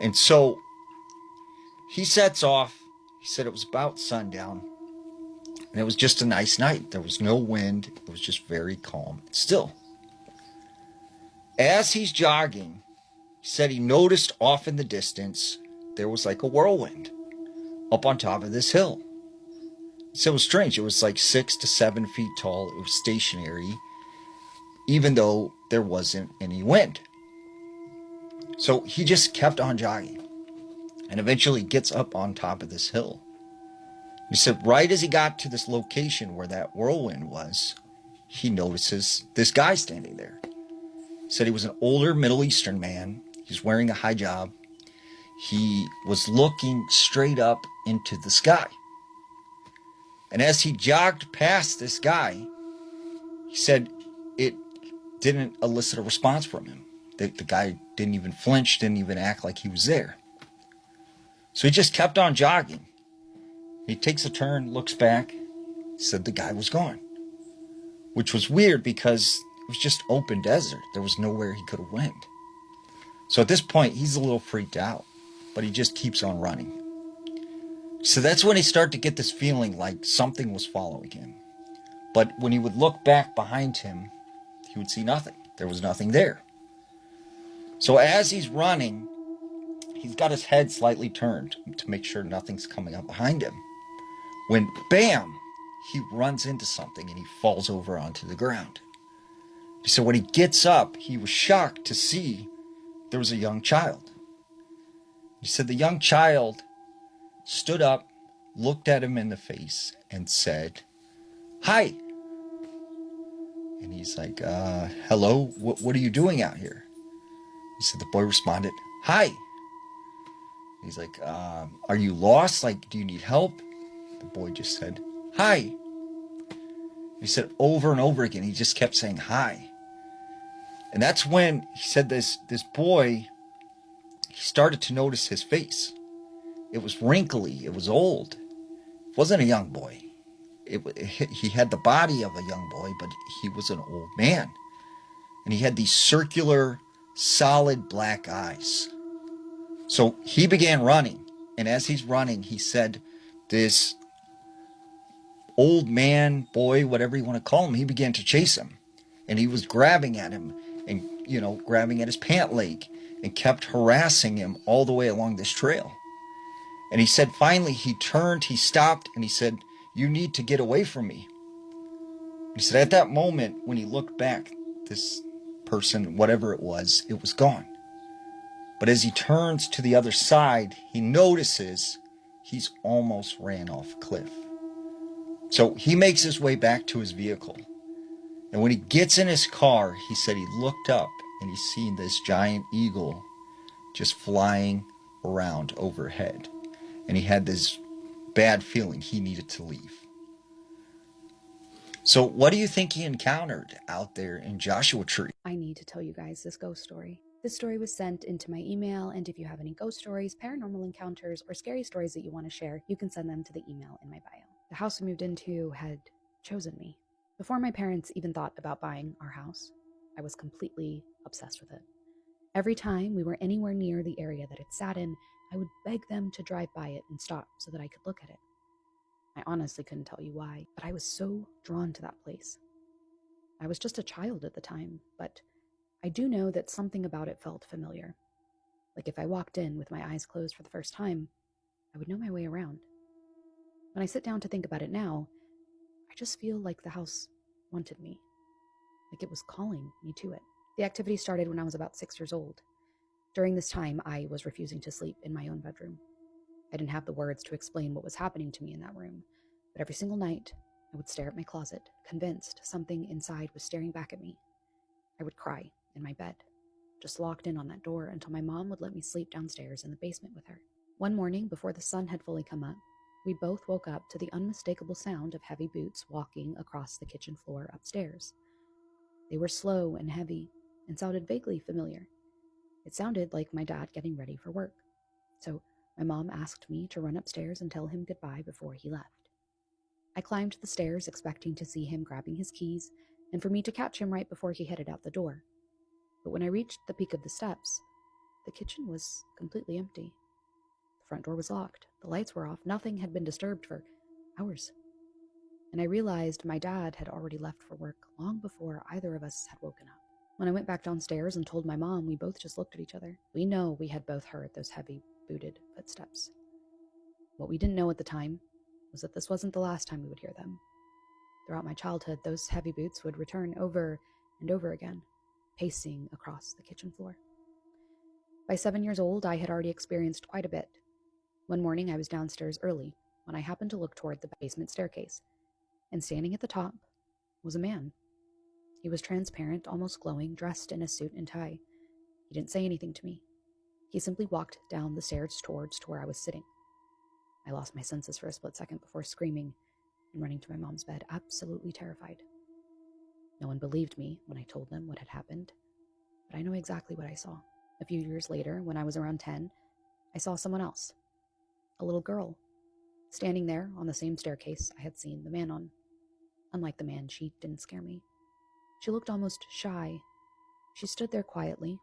Speaker 12: And so he sets off. He said it was about sundown. And it was just a nice night. There was no wind. It was just very calm and still. As he's jogging, he said he noticed off in the distance there was like a whirlwind up on top of this hill. He said it was strange. It was like 6 to 7 feet tall. It was stationary, even though there wasn't any wind. So he just kept on jogging and eventually gets up on top of this hill. He said right as he got to this location where that whirlwind was, he notices this guy standing there. He said he was an older Middle Eastern man. He was wearing a hijab. He was looking straight up into the sky. And as he jogged past this guy, he said it didn't elicit a response from him. The guy didn't even flinch, didn't even act like he was there. So he just kept on jogging. He takes a turn, looks back, said the guy was gone. Which was weird because it was just open desert. There was nowhere he could have went. So at this point, he's a little freaked out, but he just keeps on running. So that's when he started to get this feeling like something was following him. But when he would look back behind him, he would see nothing. There was nothing there. So as he's running, he's got his head slightly turned to make sure nothing's coming up behind him. When, bam, he runs into something and he falls over onto the ground. So when he gets up, he was shocked to see there was a young child. He said the young child stood up, looked at him in the face, and said, "Hi." And he's like, hello, what are you doing out here? He said the boy responded, "Hi." He's like, are you lost? Like, do you need help? The boy just said, "Hi." He said over and over again, he just kept saying hi. And that's when he said this boy, he started to notice his face. It was wrinkly. It was old. It wasn't a young boy. He had the body of a young boy, but he was an old man. And he had these circular, solid black eyes. So he began running. And as he's running, he said this old man, boy, whatever you want to call him, he began to chase him. And he was grabbing at him and, grabbing at his pant leg and kept harassing him all the way along this trail. And he said finally he turned, he stopped, and he said, "You need to get away from me." He said at that moment, when he looked back, this person, whatever it was gone. But as he turns to the other side, he notices he's almost ran off a cliff. So he makes his way back to his vehicle. And when he gets in his car, he said he looked up and he's seen this giant eagle just flying around overhead. And he had this bad feeling he needed to leave. So what do you think he encountered out there in Joshua Tree?
Speaker 13: I need to tell you guys this ghost story. This story was sent into my email, and if you have any ghost stories, paranormal encounters, or scary stories that you want to share, you can send them to the email in my bio. The house we moved into had chosen me. Before my parents even thought about buying our house, I was completely obsessed with it. Every time we were anywhere near the area that it sat in, I would beg them to drive by it and stop so that I could look at it. I honestly couldn't tell you why, but I was so drawn to that place. I was just a child at the time, but I do know that something about it felt familiar. Like if I walked in with my eyes closed for the first time, I would know my way around. When I sit down to think about it now, I just feel like the house wanted me, like it was calling me to it. The activity started when I was about 6 years old. During this time, I was refusing to sleep in my own bedroom. I didn't have the words to explain what was happening to me in that room, but every single night, I would stare at my closet, convinced something inside was staring back at me. I would cry in my bed. just locked in on that door until my mom would let me sleep downstairs in the basement with her. One morning, before the sun had fully come up, we both woke up to the unmistakable sound of heavy boots walking across the kitchen floor upstairs. They were slow and heavy and sounded vaguely familiar. It sounded like my dad getting ready for work. So my mom asked me to run upstairs and tell him goodbye before he left. I climbed the stairs expecting to see him grabbing his keys and for me to catch him right before he headed out the door. But when I reached the peak of the steps, the kitchen was completely empty. The front door was locked, the lights were off, nothing had been disturbed for hours. And I realized my dad had already left for work long before either of us had woken up. When I went back downstairs and told my mom, we both just looked at each other. We know we had both heard those heavy, booted footsteps. What we didn't know at the time was that this wasn't the last time we would hear them. Throughout my childhood, those heavy boots would return over and over again, pacing across the kitchen floor. By 7 years old, I had already experienced quite a bit. One morning, I was downstairs early when I happened to look toward the basement staircase, and standing at the top was a man. He was transparent, almost glowing, dressed in a suit and tie. He didn't say anything to me. He simply walked down the stairs towards to where I was sitting. I lost my senses for a split second before screaming and running to my mom's bed, absolutely terrified. No one believed me when I told them what had happened, but I know exactly what I saw. A few years later, when I was around 10, I saw someone else, a little girl, standing there on the same staircase I had seen the man on. Unlike the man, she didn't scare me. She looked almost shy. She stood there quietly,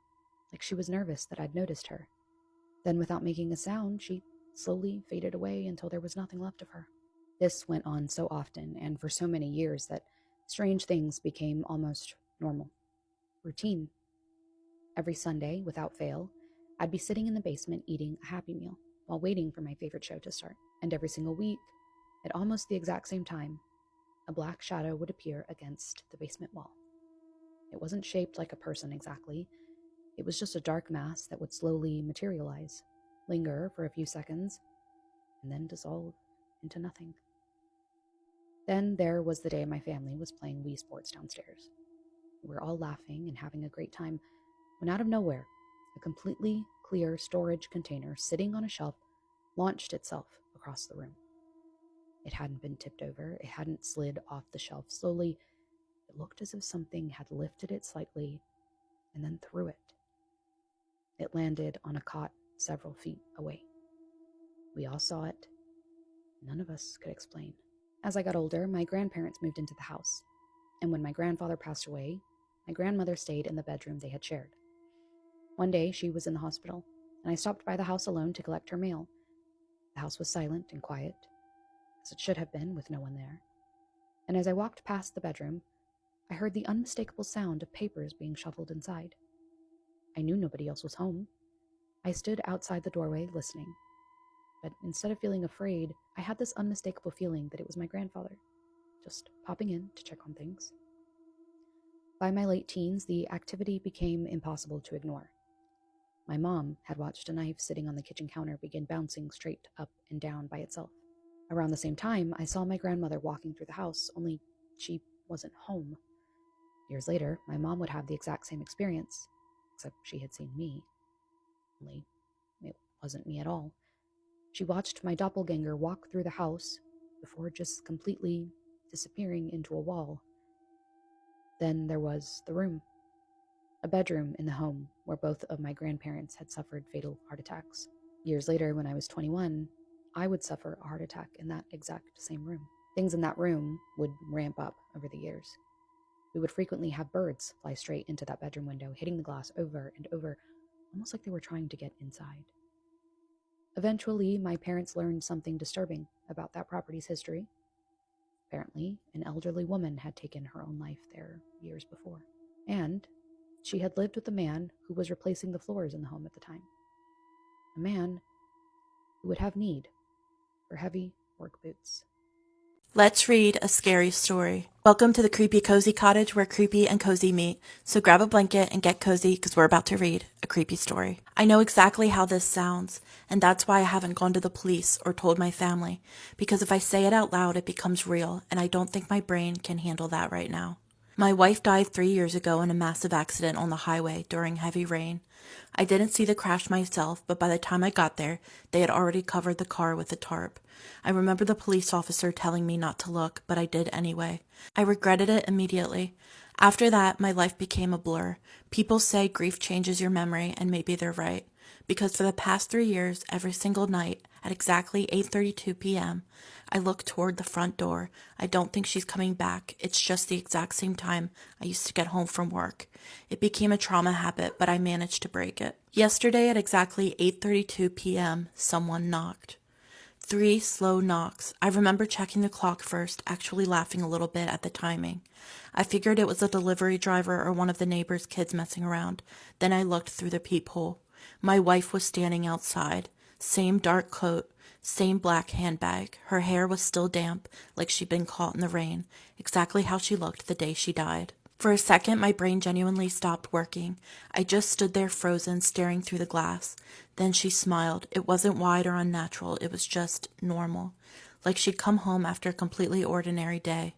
Speaker 13: like she was nervous that I'd noticed her. Then, without making a sound, she slowly faded away until there was nothing left of her. This went on so often and for so many years that strange things became almost normal. Routine. Every Sunday, without fail, I'd be sitting in the basement eating a Happy Meal while waiting for my favorite show to start. And every single week, at almost the exact same time, a black shadow would appear against the basement wall. It wasn't shaped like a person exactly. It was just a dark mass that would slowly materialize, linger for a few seconds, and then dissolve into nothing. Then there was the day my family was playing Wii Sports downstairs. We were all laughing and having a great time when out of nowhere, a completely clear storage container sitting on a shelf launched itself across the room. It hadn't been tipped over. It hadn't slid off the shelf slowly. It looked as if something had lifted it slightly and then threw it. It landed on a cot several feet away. We all saw it. None of us could explain. As I got older, my grandparents moved into the house. And when my grandfather passed away, my grandmother stayed in the bedroom they had shared. One day, she was in the hospital, and I stopped by the house alone to collect her mail. The house was silent and quiet, as it should have been with no one there. And as I walked past the bedroom, I heard the unmistakable sound of papers being shuffled inside. I knew nobody else was home. I stood outside the doorway listening. But instead of feeling afraid, I had this unmistakable feeling that it was my grandfather, just popping in to check on things. By my late teens, the activity became impossible to ignore. My mom had watched a knife sitting on the kitchen counter begin bouncing straight up and down by itself. Around the same time, I saw my grandmother walking through the house, only she wasn't home. Years later, my mom would have the exact same experience, except she had seen me. Only it wasn't me at all. She watched my doppelganger walk through the house before just completely disappearing into a wall. Then there was the room, a bedroom in the home where both of my grandparents had suffered fatal heart attacks. Years later, when I was 21, I would suffer a heart attack in that exact same room. Things in that room would ramp up over the years. We would frequently have birds fly straight into that bedroom window, hitting the glass over and over, almost like they were trying to get inside. Eventually, my parents learned something disturbing about that property's history. Apparently, an elderly woman had taken her own life there years before. And she had lived with a man who was replacing the floors in the home at the time. A man who would have need for heavy work boots.
Speaker 14: Let's read a scary story. Welcome to the Creepy Cozy Cottage where creepy and cozy meet. So grab a blanket and get cozy because we're about to read a creepy story. I know exactly how this sounds, and that's why I haven't gone to the police or told my family, because if I say it out loud, it becomes real, and I don't think my brain can handle that right now. My wife died 3 years ago in a massive accident on the highway during heavy rain. I didn't see the crash myself, but by the time I got there, they had already covered the car with a tarp. I remember the police officer telling me not to look, but I did anyway. I regretted it immediately. After that, my life became a blur. People say grief changes your memory, and maybe they're right. Because for the past 3 years, every single night, at exactly 8:32 p.m., I look toward the front door. I don't think she's coming back. It's just the exact same time I used to get home from work. It became a trauma habit, but I managed to break it. Yesterday at exactly 8:32 p.m., someone knocked. 3 slow knocks. I remember checking the clock first, actually laughing a little bit at the timing. I figured it was a delivery driver or one of the neighbors' kids messing around. Then I looked through the peephole. My wife was standing outside. Same dark coat, same black handbag. Her hair was still damp, like she'd been caught in the rain, exactly how she looked the day she died. For a second, my brain genuinely stopped working. I just stood there frozen, staring through the glass. Then she smiled. It wasn't wide or unnatural. It was just normal, like she'd come home after a completely ordinary day.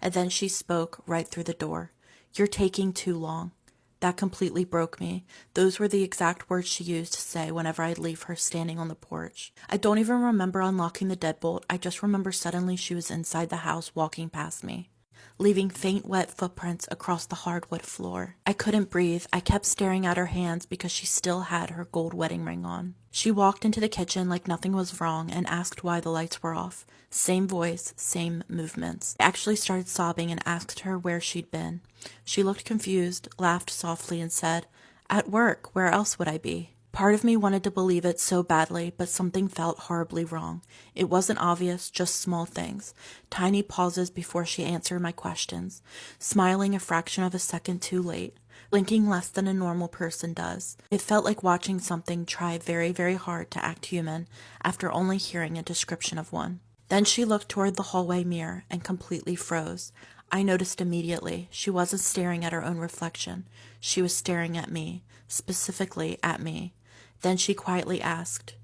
Speaker 14: And then she spoke right through the door. "You're taking too long." That completely broke me. Those were the exact words she used to say whenever I'd leave her standing on the porch. I don't even remember unlocking the deadbolt. I just remember suddenly she was inside the house walking past me, leaving faint wet footprints across the hardwood floor. I couldn't breathe. I kept staring at her hands because she still had her gold wedding ring on. She walked into the kitchen like nothing was wrong and asked why the lights were off. Same voice, same movements. I actually started sobbing and asked her where she'd been. She looked confused, laughed softly, and said, "At work. Where else would I be?" Part of me wanted to believe it so badly, but something felt horribly wrong. It wasn't obvious, just small things. Tiny pauses before she answered my questions. Smiling a fraction of a second too late. Blinking less than a normal person does. It felt like watching something try very, very hard to act human after only hearing a description of one. Then she looked toward the hallway mirror and completely froze. I noticed immediately she wasn't staring at her own reflection. She was staring at me, specifically at me. Then she quietly asked,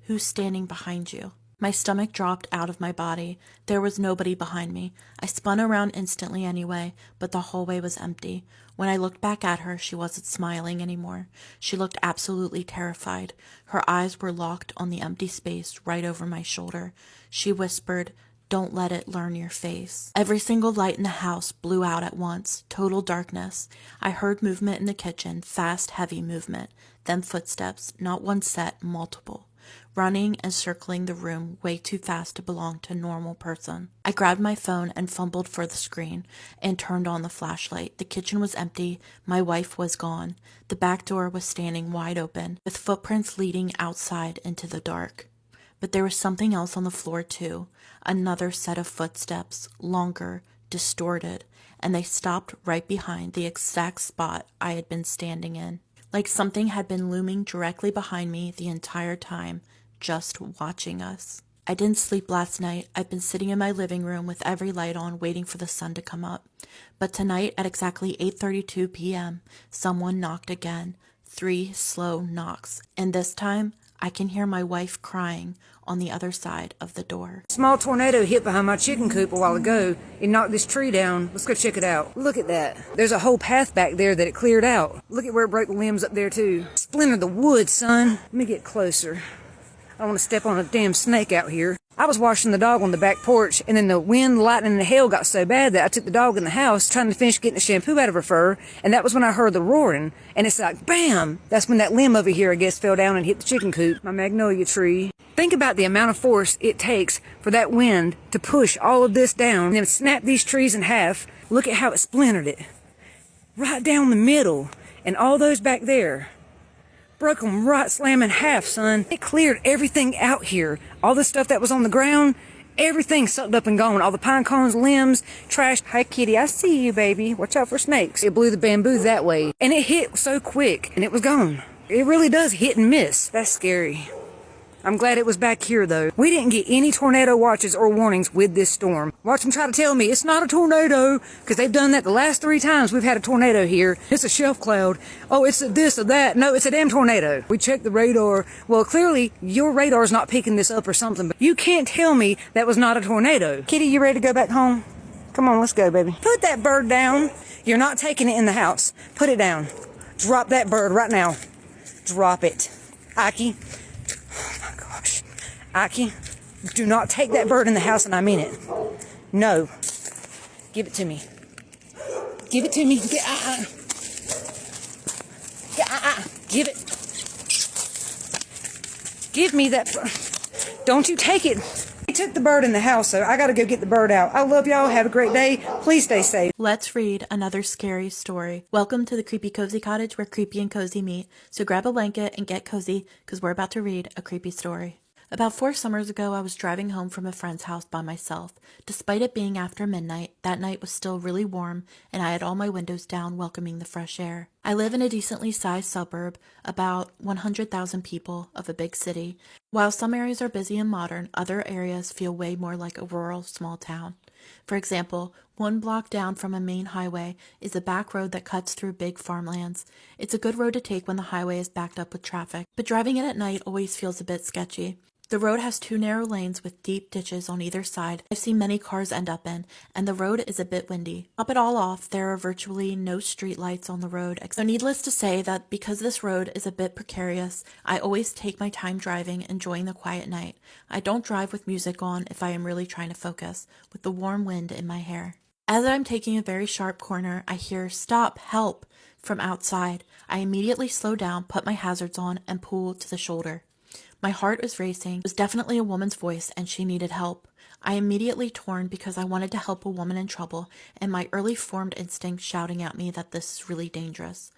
Speaker 14: "Who's standing behind you?" My stomach dropped out of my body. There was nobody behind me. I spun around instantly anyway, but the hallway was empty. When I looked back at her, she wasn't smiling anymore. She looked absolutely terrified. Her eyes were locked on the empty space right over my shoulder. She whispered, "Don't let it learn your face." Every single light in the house blew out at once. Total darkness. I heard movement in the kitchen, fast, heavy movement. Then footsteps, not one set, multiple. Running and circling the room way too fast to belong to a normal person. I grabbed my phone and fumbled for the screen and turned on the flashlight. The kitchen was empty. My wife was gone. The back door was standing wide open, with footprints leading outside into the dark. But there was something else on the floor too. Another set of footsteps, longer, distorted, and they stopped right behind the exact spot I had been standing in. Like something had been looming directly behind me the entire time, just watching us. I didn't sleep last night. I've been sitting in my living room with every light on, waiting for the sun to come up. But tonight at exactly 8:32 p.m., someone knocked again. 3 slow knocks. And this time, I can hear my wife crying on the other side of the door.
Speaker 15: Small tornado hit behind my chicken coop a while ago. It knocked this tree down. Let's go check it out. Look at that. There's a whole path back there that it cleared out. Look at where it broke the limbs up there too. Splintered the wood, son. Let me get closer. I don't want to step on a damn snake out here. I was washing the dog on the back porch, and then the wind, lightning, and the hail got so bad that I took the dog in the house trying to finish getting the shampoo out of her fur, and that was when I heard the roaring, and it's like, bam! That's when that limb over here, I guess, fell down and hit the chicken coop, my magnolia tree. Think about the amount of force it takes for that wind to push all of this down and then snap these trees in half. Look at how it splintered it. Right down the middle, and all those back there. Broke them right slam in half, son. It cleared everything out here. All the stuff that was on the ground, everything sucked up and gone. All the pine cones, limbs, trash. Hi, kitty, I see you, baby. Watch out for snakes. It blew the bamboo that way. And it hit so quick, and it was gone. It really does hit and miss. That's scary. I'm glad it was back here, though. We didn't get any tornado watches or warnings with this storm. Watch them try to tell me it's not a tornado, because they've done that the last 3 times we've had a tornado here. It's a shelf cloud. Oh, it's a this or that. No, it's a damn tornado. We checked the radar. Well, clearly, your radar's not picking this up or something, but you can't tell me that was not a tornado. Kitty, you ready to go back home? Come on, let's go, baby. Put that bird down. You're not taking it in the house. Put it down. Drop that bird right now. Drop it. Ike. Oh my gosh. Ike, do not take that bird in the house, and I mean it. No. Give it to me. Give it to me. Give it. Give me that bird. Don't you take it. I took the bird in the house, so I gotta go get the bird out. I love y'all. Have a great day. Please stay safe.
Speaker 14: Let's read another scary story. Welcome to the Creepy Cozy Cottage where creepy and cozy meet. So grab a blanket and get cozy because we're about to read a creepy story. About 4 summers ago, I was driving home from a friend's house by myself. Despite it being after midnight, that night was still really warm, and I had all my windows down, welcoming the fresh air. I live in a decently sized suburb, about 100,000 people, of a big city. While some areas are busy and modern, other areas feel way more like a rural small town. For example, 1 block down from a main highway is a back road that cuts through big farmlands. It's a good road to take when the highway is backed up with traffic, but driving it at night always feels a bit sketchy. The road has 2 narrow lanes with deep ditches on either side I've seen many cars end up in, and the road is a bit windy. Top it all off, there are virtually no street lights on the road, so needless to say that because this road is a bit precarious, I always take my time driving, enjoying the quiet night. I don't drive with music on if I am really trying to focus, with the warm wind in my hair. As I'm taking a very sharp corner, I hear, "Stop, help," from outside. I immediately slow down, put my hazards on, and pull to the shoulder. My heart was racing. It was definitely a woman's voice, and she needed help. I immediately torn because I wanted to help a woman in trouble, and my early formed instinct shouting at me that this is really dangerous.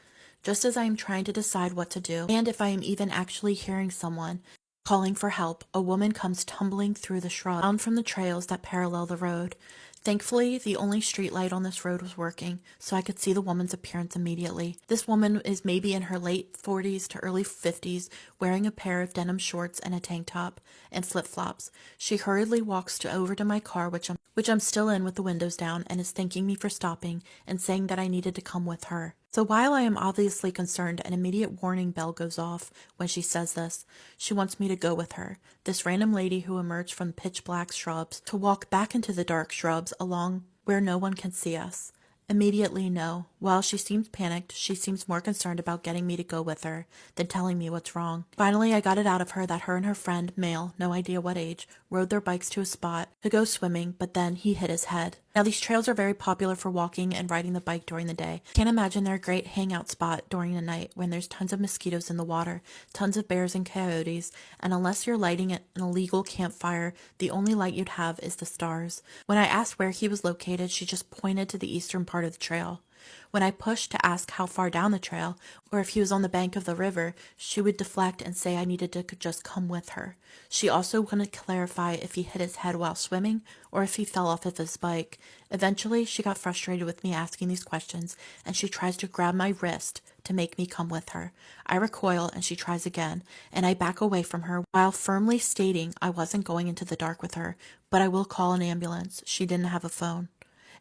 Speaker 14: Just as I am trying to decide what to do, and if I am even actually hearing someone calling for help, a woman comes tumbling through the shrubs, down from the trails that parallel the road. Thankfully, the only street light on this road was working, so I could see the woman's appearance immediately. This woman is maybe in her late 40s to early 50s, wearing a pair of denim shorts and a tank top, and flip-flops. She hurriedly walks over to my car, which I'm still in with the windows down, and is thanking me for stopping and saying that I needed to come with her. So while I am obviously concerned, an immediate warning bell goes off when she says this. She wants me to go with her, this random lady who emerged from pitch black shrubs, to walk back into the dark shrubs along where no one can see us. Immediately, no. While she seems panicked, she seems more concerned about getting me to go with her than telling me what's wrong. Finally, I got it out of her that her and her friend, male, no idea what age, rode their bikes to a spot to go swimming, but then he hit his head. Now, these trails are very popular for walking and riding the bike during the day. Can't imagine they're a great hangout spot during the night when there's tons of mosquitoes in the water, tons of bears and coyotes, and unless you're lighting an illegal campfire, the only light you'd have is the stars. When I asked where he was located, she just pointed to the eastern part of the trail. When I pushed to ask how far down the trail, or if he was on the bank of the river, she would deflect and say I needed to just come with her. She also wanted to clarify if he hit his head while swimming, or if he fell off of his bike. Eventually, she got frustrated with me asking these questions, and she tries to grab my wrist to make me come with her. I recoil, and she tries again, and I back away from her, while firmly stating I wasn't going into the dark with her, but I will call an ambulance. She didn't have a phone.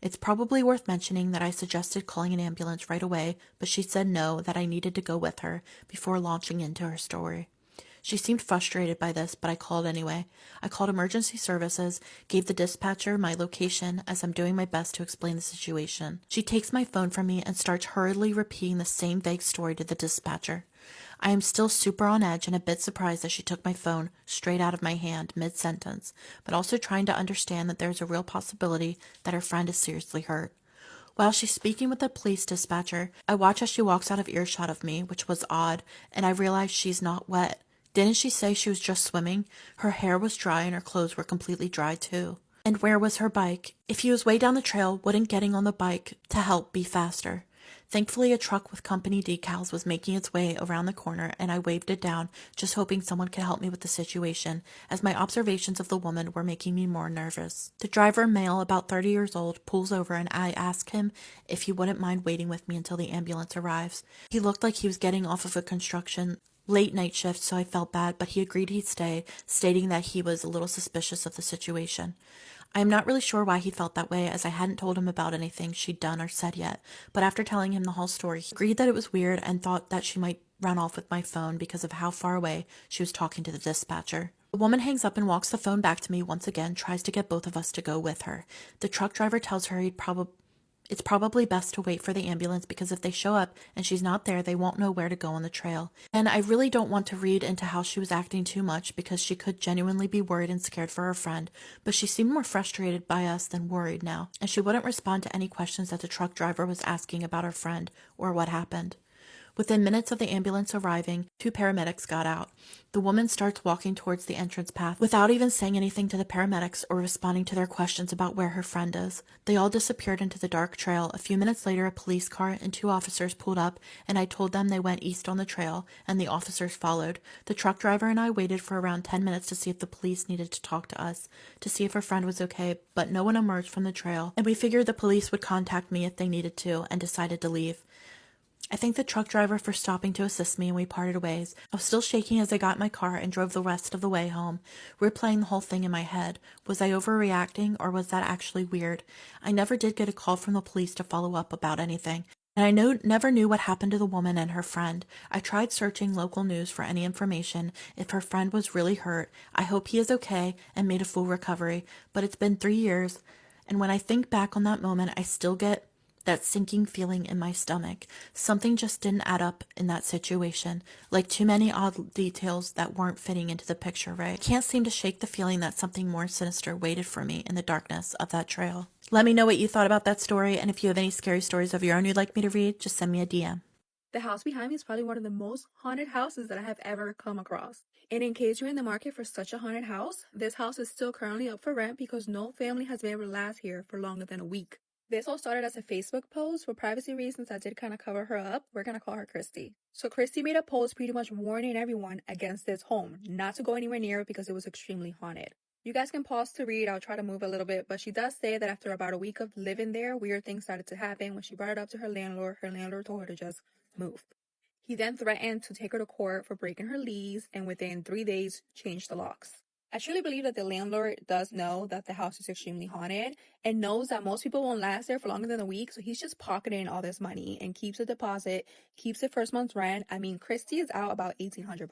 Speaker 14: It's probably worth mentioning that I suggested calling an ambulance right away, but she said no, that I needed to go with her before launching into her story. She seemed frustrated by this, but I called anyway. I called emergency services, gave the dispatcher my location as I'm doing my best to explain the situation. She takes my phone from me and starts hurriedly repeating the same vague story to the dispatcher. I am still super on edge and a bit surprised that she took my phone straight out of my hand mid-sentence, but also trying to understand that there's a real possibility that her friend is seriously hurt. While she's speaking with the police dispatcher, I watch as she walks out of earshot of me, which was odd, and I realize she's not wet. Didn't she say she was just swimming? Her hair was dry and her clothes were completely dry too. And where was her bike? If he was way down the trail, wouldn't getting on the bike to help be faster? Thankfully, a truck with company decals was making its way around the corner, and I waved it down, just hoping someone could help me with the situation, as my observations of the woman were making me more nervous. The driver, male, about 30 years old, pulls over, and I ask him if he wouldn't mind waiting with me until the ambulance arrives. He looked like he was getting off of a construction late night shift, so I felt bad, but he agreed he'd stay, stating that he was a little suspicious of the situation. I am not really sure why he felt that way, as I hadn't told him about anything she'd done or said yet, but after telling him the whole story, he agreed that it was weird and thought that she might run off with my phone because of how far away she was talking to the dispatcher. The woman hangs up and walks the phone back to me once again, tries to get both of us to go with her. The truck driver tells her It's probably best to wait for the ambulance because if they show up and she's not there, they won't know where to go on the trail. And I really don't want to read into how she was acting too much because she could genuinely be worried and scared for her friend, but she seemed more frustrated by us than worried now, and she wouldn't respond to any questions that the truck driver was asking about her friend or what happened. Within minutes of the ambulance arriving, 2 paramedics got out. The woman starts walking towards the entrance path without even saying anything to the paramedics or responding to their questions about where her friend is. They all disappeared into the dark trail. A few minutes later, a police car and 2 officers pulled up, and I told them they went east on the trail, and the officers followed. The truck driver and I waited for around 10 minutes to see if the police needed to talk to us, to see if her friend was okay, but no one emerged from the trail, and we figured the police would contact me if they needed to, and decided to leave. I thanked the truck driver for stopping to assist me, and we parted ways. I was still shaking as I got in my car and drove the rest of the way home, replaying the whole thing in my head. Was I overreacting, or was that actually weird? I never did get a call from the police to follow up about anything, and I never knew what happened to the woman and her friend. I tried searching local news for any information. If her friend was really hurt, I hope he is okay and made a full recovery, but it's been 3 years, and when I think back on that moment, I still get that sinking feeling in my stomach. Something just didn't add up in that situation, like too many odd details that weren't fitting into the picture right. I can't seem to shake the feeling that something more sinister waited for me in the darkness of that trail. Let me know what you thought about that story, and if you have any scary stories of your own you'd like me to read, just send me a DM.
Speaker 16: The house behind me is probably one of the most haunted houses that I have ever come across. And in case you're in the market for such a haunted house, this house is still currently up for rent because no family has been able to last here for longer than a week. This all started as a Facebook post. For privacy reasons, I did kind of cover her up. We're going to call her Christy. So Christy made a post pretty much warning everyone against this home, not to go anywhere near it because it was extremely haunted. You guys can pause to read. I'll try to move a little bit, but she does say that after about a week of living there, weird things started to happen. When she brought it up to her landlord told her to just move. He then threatened to take her to court for breaking her lease and within 3 days changed the locks. I truly believe that the landlord does know that the house is extremely haunted and knows that most people won't last there for longer than a week, so he's just pocketing all this money and keeps a deposit, keeps the first month's rent. I mean, Christy is out about $1,800.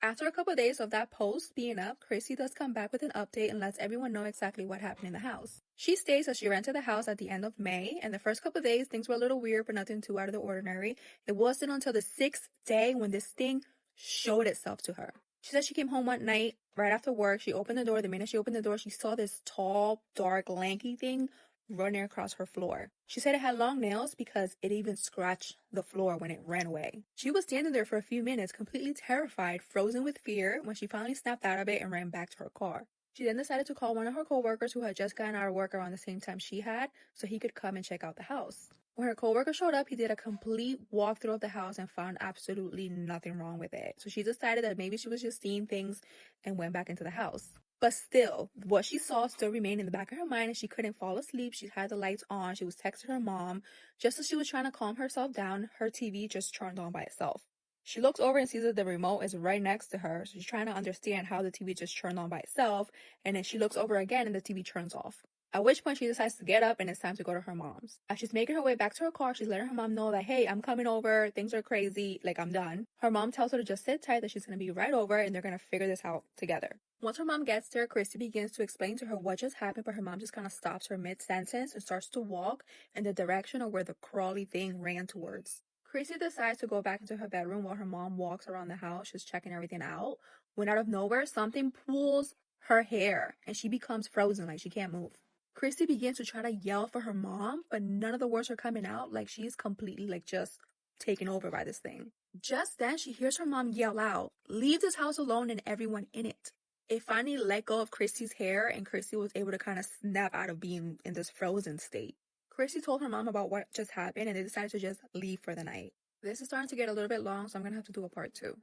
Speaker 16: After a couple of days of that post being up, Christy does come back with an update and lets everyone know exactly what happened in the house. She states that she rented the house at the end of May, and the first couple of days things were a little weird, but nothing too out of the ordinary. It wasn't until the 6th day when this thing showed itself to her. She said she came home one night right after work. She opened the door. The minute she opened the door, she saw this tall, dark, lanky thing running across her floor. She said it had long nails because it even scratched the floor when it ran away. She was standing there for a few minutes, completely terrified, frozen with fear, when she finally snapped out of it and ran back to her car. She then decided to call one of her coworkers who had just gotten out of work around the same time she had so he could come and check out the house. When her coworker showed up, he did a complete walkthrough of the house and found absolutely nothing wrong with it. So she decided that maybe she was just seeing things and went back into the house. But still, what she saw still remained in the back of her mind and she couldn't fall asleep. She had the lights on. She was texting her mom. Just as she was trying to calm herself down, her TV just turned on by itself. She looks over and sees that the remote is right next to her. So she's trying to understand how the TV just turned on by itself. And then she looks over again and the TV turns off. At which point she decides to get up and it's time to go to her mom's. As she's making her way back to her car, she's letting her mom know that, hey, I'm coming over. Things are crazy. Like, I'm done. Her mom tells her to just sit tight, that she's going to be right over and they're going to figure this out together. Once her mom gets there, Christy begins to explain to her what just happened, but her mom just kind of stops her mid-sentence and starts to walk in the direction of where the crawly thing ran towards. Christy decides to go back into her bedroom while her mom walks around the house, just checking everything out, when out of nowhere, something pulls her hair and she becomes frozen, like she can't move. Christy begins to try to yell for her mom, but none of the words are coming out, like she's completely just taken over by this thing. Just then, she hears her mom yell out, "Leave this house alone and everyone in it." It finally let go of Christy's hair, and Christy was able to kind of snap out of being in this frozen state. Christy told her mom about what just happened, and they decided to just leave for the night. This is starting to get a little bit long, so I'm going to have to do a part 2,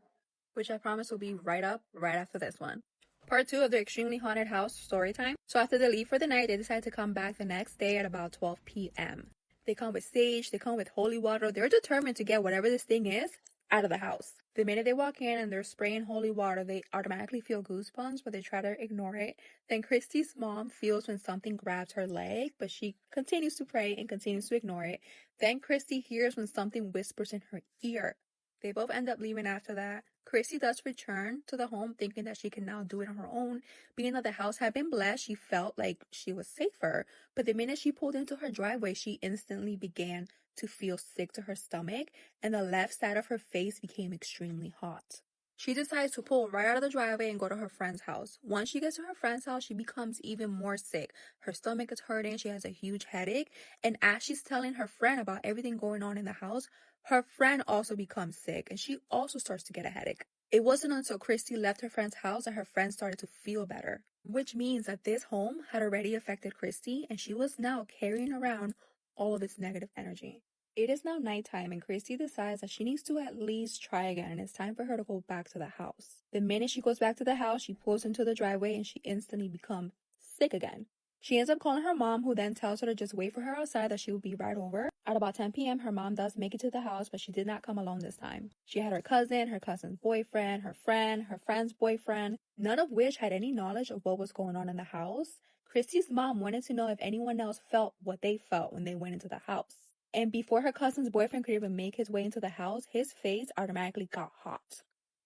Speaker 16: which I promise will be right after this one. Part 2 of the extremely haunted house story time. So after they leave for the night, they decide to come back the next day at about 12 p.m. They come with sage, they come with holy water. They're determined to get whatever this thing is out of the house. The minute they walk in and they're spraying holy water, they automatically feel goosebumps, but they try to ignore it. Then Christy's mom feels when something grabs her leg, but she continues to pray and continues to ignore it. Then Christy hears when something whispers in her ear. They both end up leaving after that. Christy thus returned to the home thinking that she can now do it on her own. Being that the house had been blessed, she felt like she was safer. But the minute she pulled into her driveway, she instantly began to feel sick to her stomach, and the left side of her face became extremely hot. She decides to pull right out of the driveway and go to her friend's house. Once she gets to her friend's house, she becomes even more sick. Her stomach is hurting, she has a huge headache, and as she's telling her friend about everything going on in the house, her friend also becomes sick and she also starts to get a headache. It wasn't until Christy left her friend's house that her friend started to feel better, which means that this home had already affected Christy and she was now carrying around all of its negative energy. It is now nighttime and Christy decides that she needs to at least try again and it's time for her to go back to the house. The minute she goes back to the house, she pulls into the driveway and she instantly becomes sick again. She ends up calling her mom, who then tells her to just wait for her outside, that she will be right over. At about 10 p.m., her mom does make it to the house, but she did not come alone this time. She had her cousin's boyfriend, her friend's boyfriend, none of which had any knowledge of what was going on in the house. Christy's mom wanted to know if anyone else felt what they felt when they went into the house. And before her cousin's boyfriend could even make his way into the house, his face automatically got hot.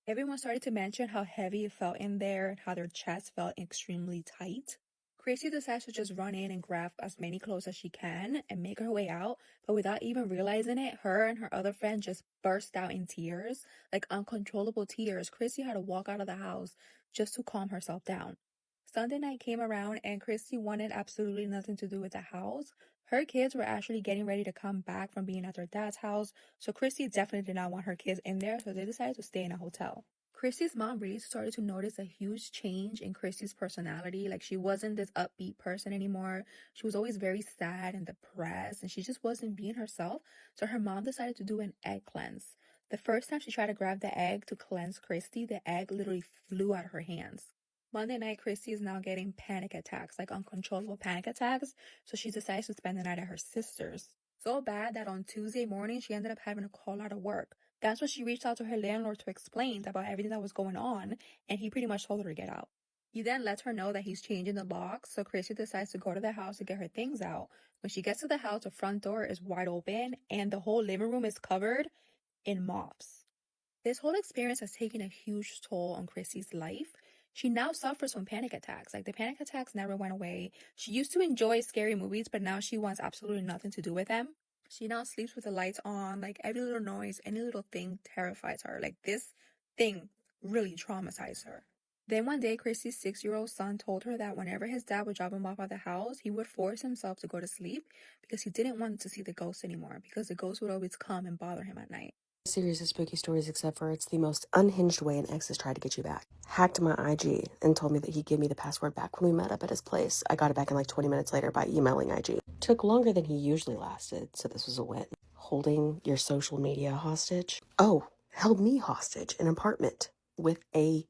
Speaker 16: Everyone started to mention how heavy it felt in there and how their chest felt extremely tight. Christy decides to just run in and grab as many clothes as she can and make her way out, but without even realizing it, her and her other friend just burst out in tears, like uncontrollable tears. Christy had to walk out of the house just to calm herself down. Sunday night came around and Christy wanted absolutely nothing to do with the house. Her kids were actually getting ready to come back from being at their dad's house, so Christy definitely did not want her kids in there, so they decided to stay in a hotel. Christy's mom really started to notice a huge change in Christy's personality. Like, she wasn't this upbeat person anymore. She was always very sad and depressed, and she just wasn't being herself. So her mom decided to do an egg cleanse. The first time she tried to grab the egg to cleanse Christy, the egg literally flew out of her hands. Monday night, Christy is now getting panic attacks, like uncontrollable panic attacks, so she decides to spend the night at her sister's. So bad that on Tuesday morning, she ended up having to call out of work. That's when she reached out to her landlord to explain about everything that was going on, and he pretty much told her to get out. He then lets her know that he's changing the locks, so Christy decides to go to the house to get her things out. When she gets to the house, the front door is wide open, and the whole living room is covered in moths. This whole experience has taken a huge toll on Christy's life. She now suffers from panic attacks. Like, the panic attacks never went away. She used to enjoy scary movies, but now she wants absolutely nothing to do with them. She now sleeps with the lights on. Like, every little noise, any little thing terrifies her. Like, this thing really traumatized her. Then one day, Christy's 6-year-old son told her that whenever his dad would drop him off at the house, he would force himself to go to sleep because he didn't want to see the ghost anymore, because the ghost would always come and bother him at night.
Speaker 1: Series of spooky stories, except for it's the most unhinged way an ex has tried to get you back. Hacked my IG and told me that he'd give me the password back when we met up at his place. I got it back in like 20 minutes later by emailing IG. Took longer than he usually lasted, so this was a win. Holding your social media hostage? Oh, held me hostage in an apartment with a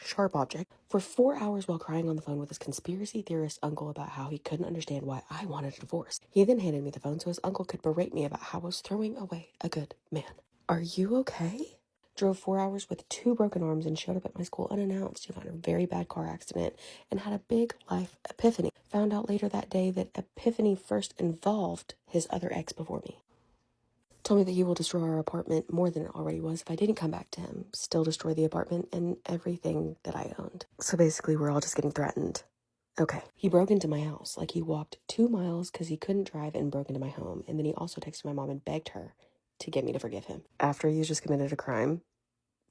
Speaker 1: sharp object for 4 hours while crying on the phone with his conspiracy theorist uncle about how he couldn't understand why I wanted a divorce. He then handed me the phone so his uncle could berate me about how I was throwing away a good man. Are you okay? Drove 4 hours with 2 broken arms and showed up at my school unannounced. He got in a very bad car accident and had a big life epiphany. Found out later that day that epiphany first involved his other ex before me. Told me that he will destroy our apartment more than it already was if I didn't come back to him. Still destroy the apartment and everything that I owned. So basically, we're all just getting threatened. Okay. He broke into my house. Like, he walked 2 miles because he couldn't drive and broke into my home. And then he also texted my mom and begged her to get me to forgive him. After he's just committed a crime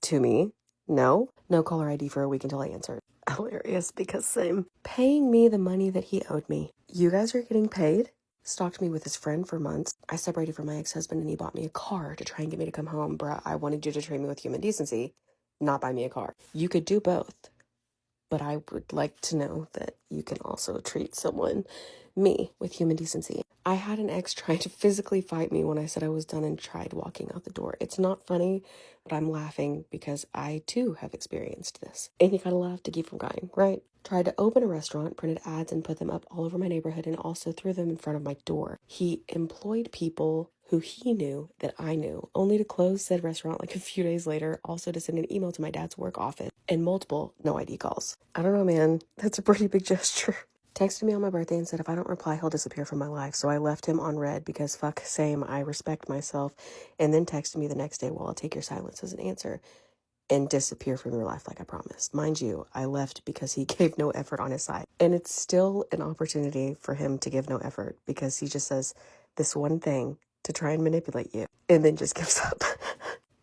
Speaker 1: to me. No caller ID for a week until I answered. Hilarious, because same. Paying me the money that he owed me. You guys are getting paid? Stalked me with his friend for months. I separated from my ex-husband and he bought me a car to try and get me to come home. Bruh, I wanted you to treat me with human decency, not buy me a car. You could do both. But I would like to know that you can also treat me, with human decency. I had an ex trying to physically fight me when I said I was done and tried walking out the door. It's not funny, but I'm laughing because I too have experienced this. And you gotta laugh to keep from crying, right? Tried to open a restaurant, printed ads and put them up all over my neighborhood and also threw them in front of my door. He employed people who he knew that I knew, only to close said restaurant like a few days later, also to send an email to my dad's work office and multiple no ID calls. I don't know, man. That's a pretty big gesture. Texted me on my birthday and said if I don't reply, he'll disappear from my life. So I left him on red because fuck same, I respect myself. And then texted me the next day, well, I'll take your silence as an answer. and disappear from your life like I promised. Mind you, I left because he gave no effort on his side. And it's still an opportunity for him to give no effort because he just says this one thing to try and manipulate you and then just gives up.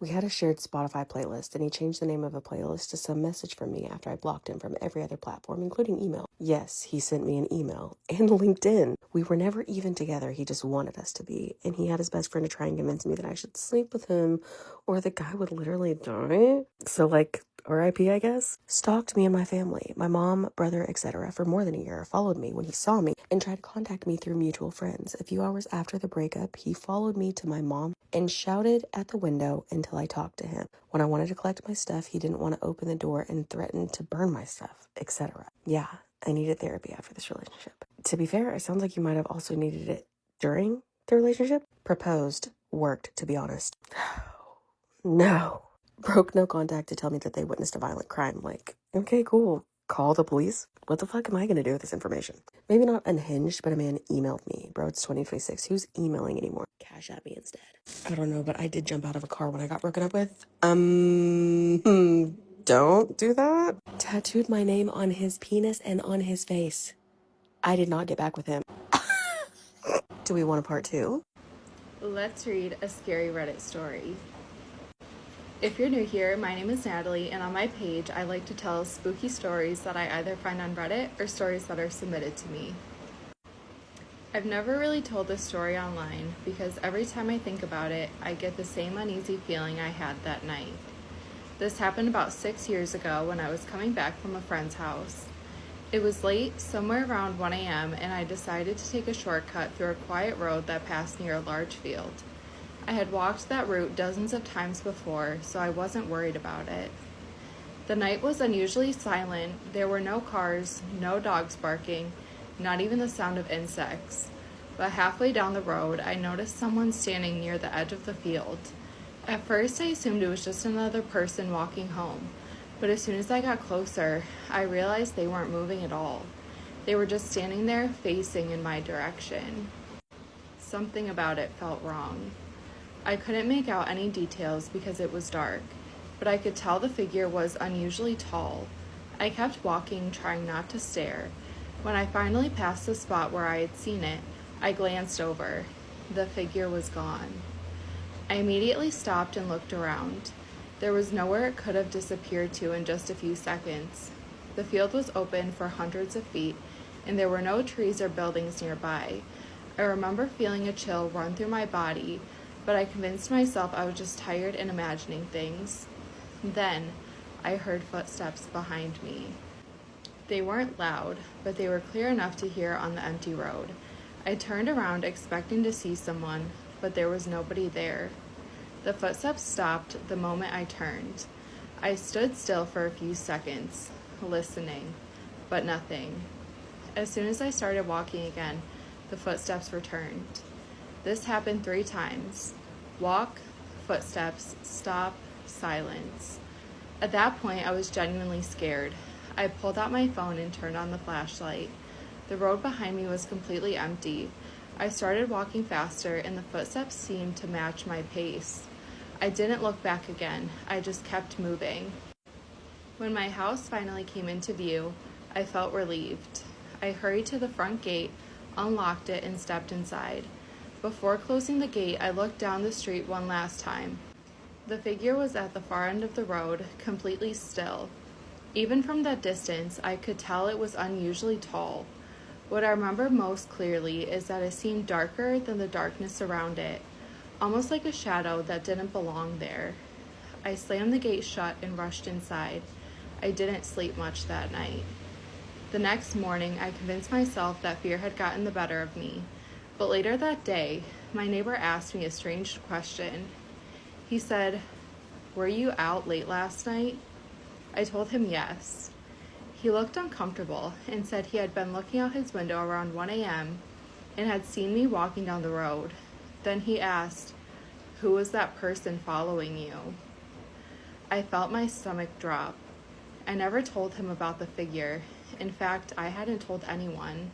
Speaker 1: We had a shared Spotify playlist, and he changed the name of a playlist to some message from me after I blocked him from every other platform, including email. Yes, he sent me an email and LinkedIn. We were never even together. He just wanted us to be, and he had his best friend to try and convince me that I should sleep with him or the guy would literally die. So, like, RIP, I guess. Stalked me and my family, my mom, brother, etc. for more than a year. Followed me when he saw me and tried to contact me through mutual friends. A few hours after the breakup, he followed me to my mom and shouted at the window until I talked to him. When I wanted to collect my stuff, he didn't want to open the door and threatened to burn my stuff, etc. Yeah, I needed therapy after this relationship. To be fair, it sounds like you might have also needed it during the relationship. Proposed, worked, to be honest. No. Broke no contact to tell me that they witnessed a violent crime. Like, okay, cool. Call the police? What the fuck am I gonna do with this information? Maybe not unhinged, but a man emailed me. Bro, it's 2026. Who's emailing anymore? Cash at me instead. I don't know, but I did jump out of a car when I got broken up with. Don't do that. Tattooed my name on his penis and on his face. I did not get back with him. Do we want a part 2?
Speaker 17: Let's read a scary Reddit story. If you're new here, my name is Natalie, and on my page, I like to tell spooky stories that I either find on Reddit or stories that are submitted to me. I've never really told this story online because every time I think about it, I get the same uneasy feeling I had that night. This happened about 6 years ago when I was coming back from a friend's house. It was late, somewhere around 1 a.m., and I decided to take a shortcut through a quiet road that passed near a large field. I had walked that route dozens of times before, so I wasn't worried about it. The night was unusually silent. There were no cars, no dogs barking, not even the sound of insects. But halfway down the road, I noticed someone standing near the edge of the field. At first, I assumed it was just another person walking home, but as soon as I got closer, I realized they weren't moving at all. They were just standing there, facing in my direction. Something about it felt wrong. I couldn't make out any details because it was dark, but I could tell the figure was unusually tall. I kept walking, trying not to stare. When I finally passed the spot where I had seen it, I glanced over. The figure was gone. I immediately stopped and looked around. There was nowhere it could have disappeared to in just a few seconds. The field was open for hundreds of feet, and there were no trees or buildings nearby. I remember feeling a chill run through my body, but I convinced myself I was just tired and imagining things. Then, I heard footsteps behind me. They weren't loud, but they were clear enough to hear on the empty road. I turned around expecting to see someone, but there was nobody there. The footsteps stopped the moment I turned. I stood still for a few seconds, listening, but nothing. As soon as I started walking again, the footsteps returned. This happened 3 times. Walk, footsteps, stop, silence. At that point, I was genuinely scared. I pulled out my phone and turned on the flashlight. The road behind me was completely empty. I started walking faster, and the footsteps seemed to match my pace. I didn't look back again. I just kept moving. When my house finally came into view, I felt relieved. I hurried to the front gate, unlocked it, and stepped inside. Before closing the gate, I looked down the street one last time. The figure was at the far end of the road, completely still. Even from that distance, I could tell it was unusually tall. What I remember most clearly is that it seemed darker than the darkness around it, almost like a shadow that didn't belong there. I slammed the gate shut and rushed inside. I didn't sleep much that night. The next morning, I convinced myself that fear had gotten the better of me. But later that day, my neighbor asked me a strange question. He said, "Were you out late last night?" I told him yes. He looked uncomfortable and said he had been looking out his window around 1 a.m. and had seen me walking down the road. Then he asked, "Who was that person following you?" I felt my stomach drop. I never told him about the figure. In fact, I hadn't told anyone.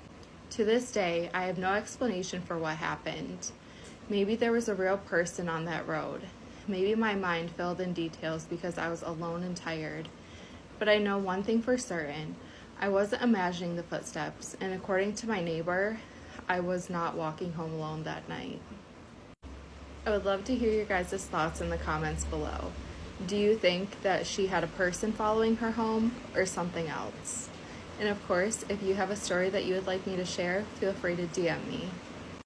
Speaker 17: To this day, I have no explanation for what happened. Maybe there was a real person on that road. Maybe my mind filled in details because I was alone and tired. But I know one thing for certain. I wasn't imagining the footsteps, and according to my neighbor, I was not walking home alone that night. I would love to hear your guys' thoughts in the comments below. Do you think that she had a person following her home or something else? And of course, if you have a story that you would like me to share, feel free to DM me.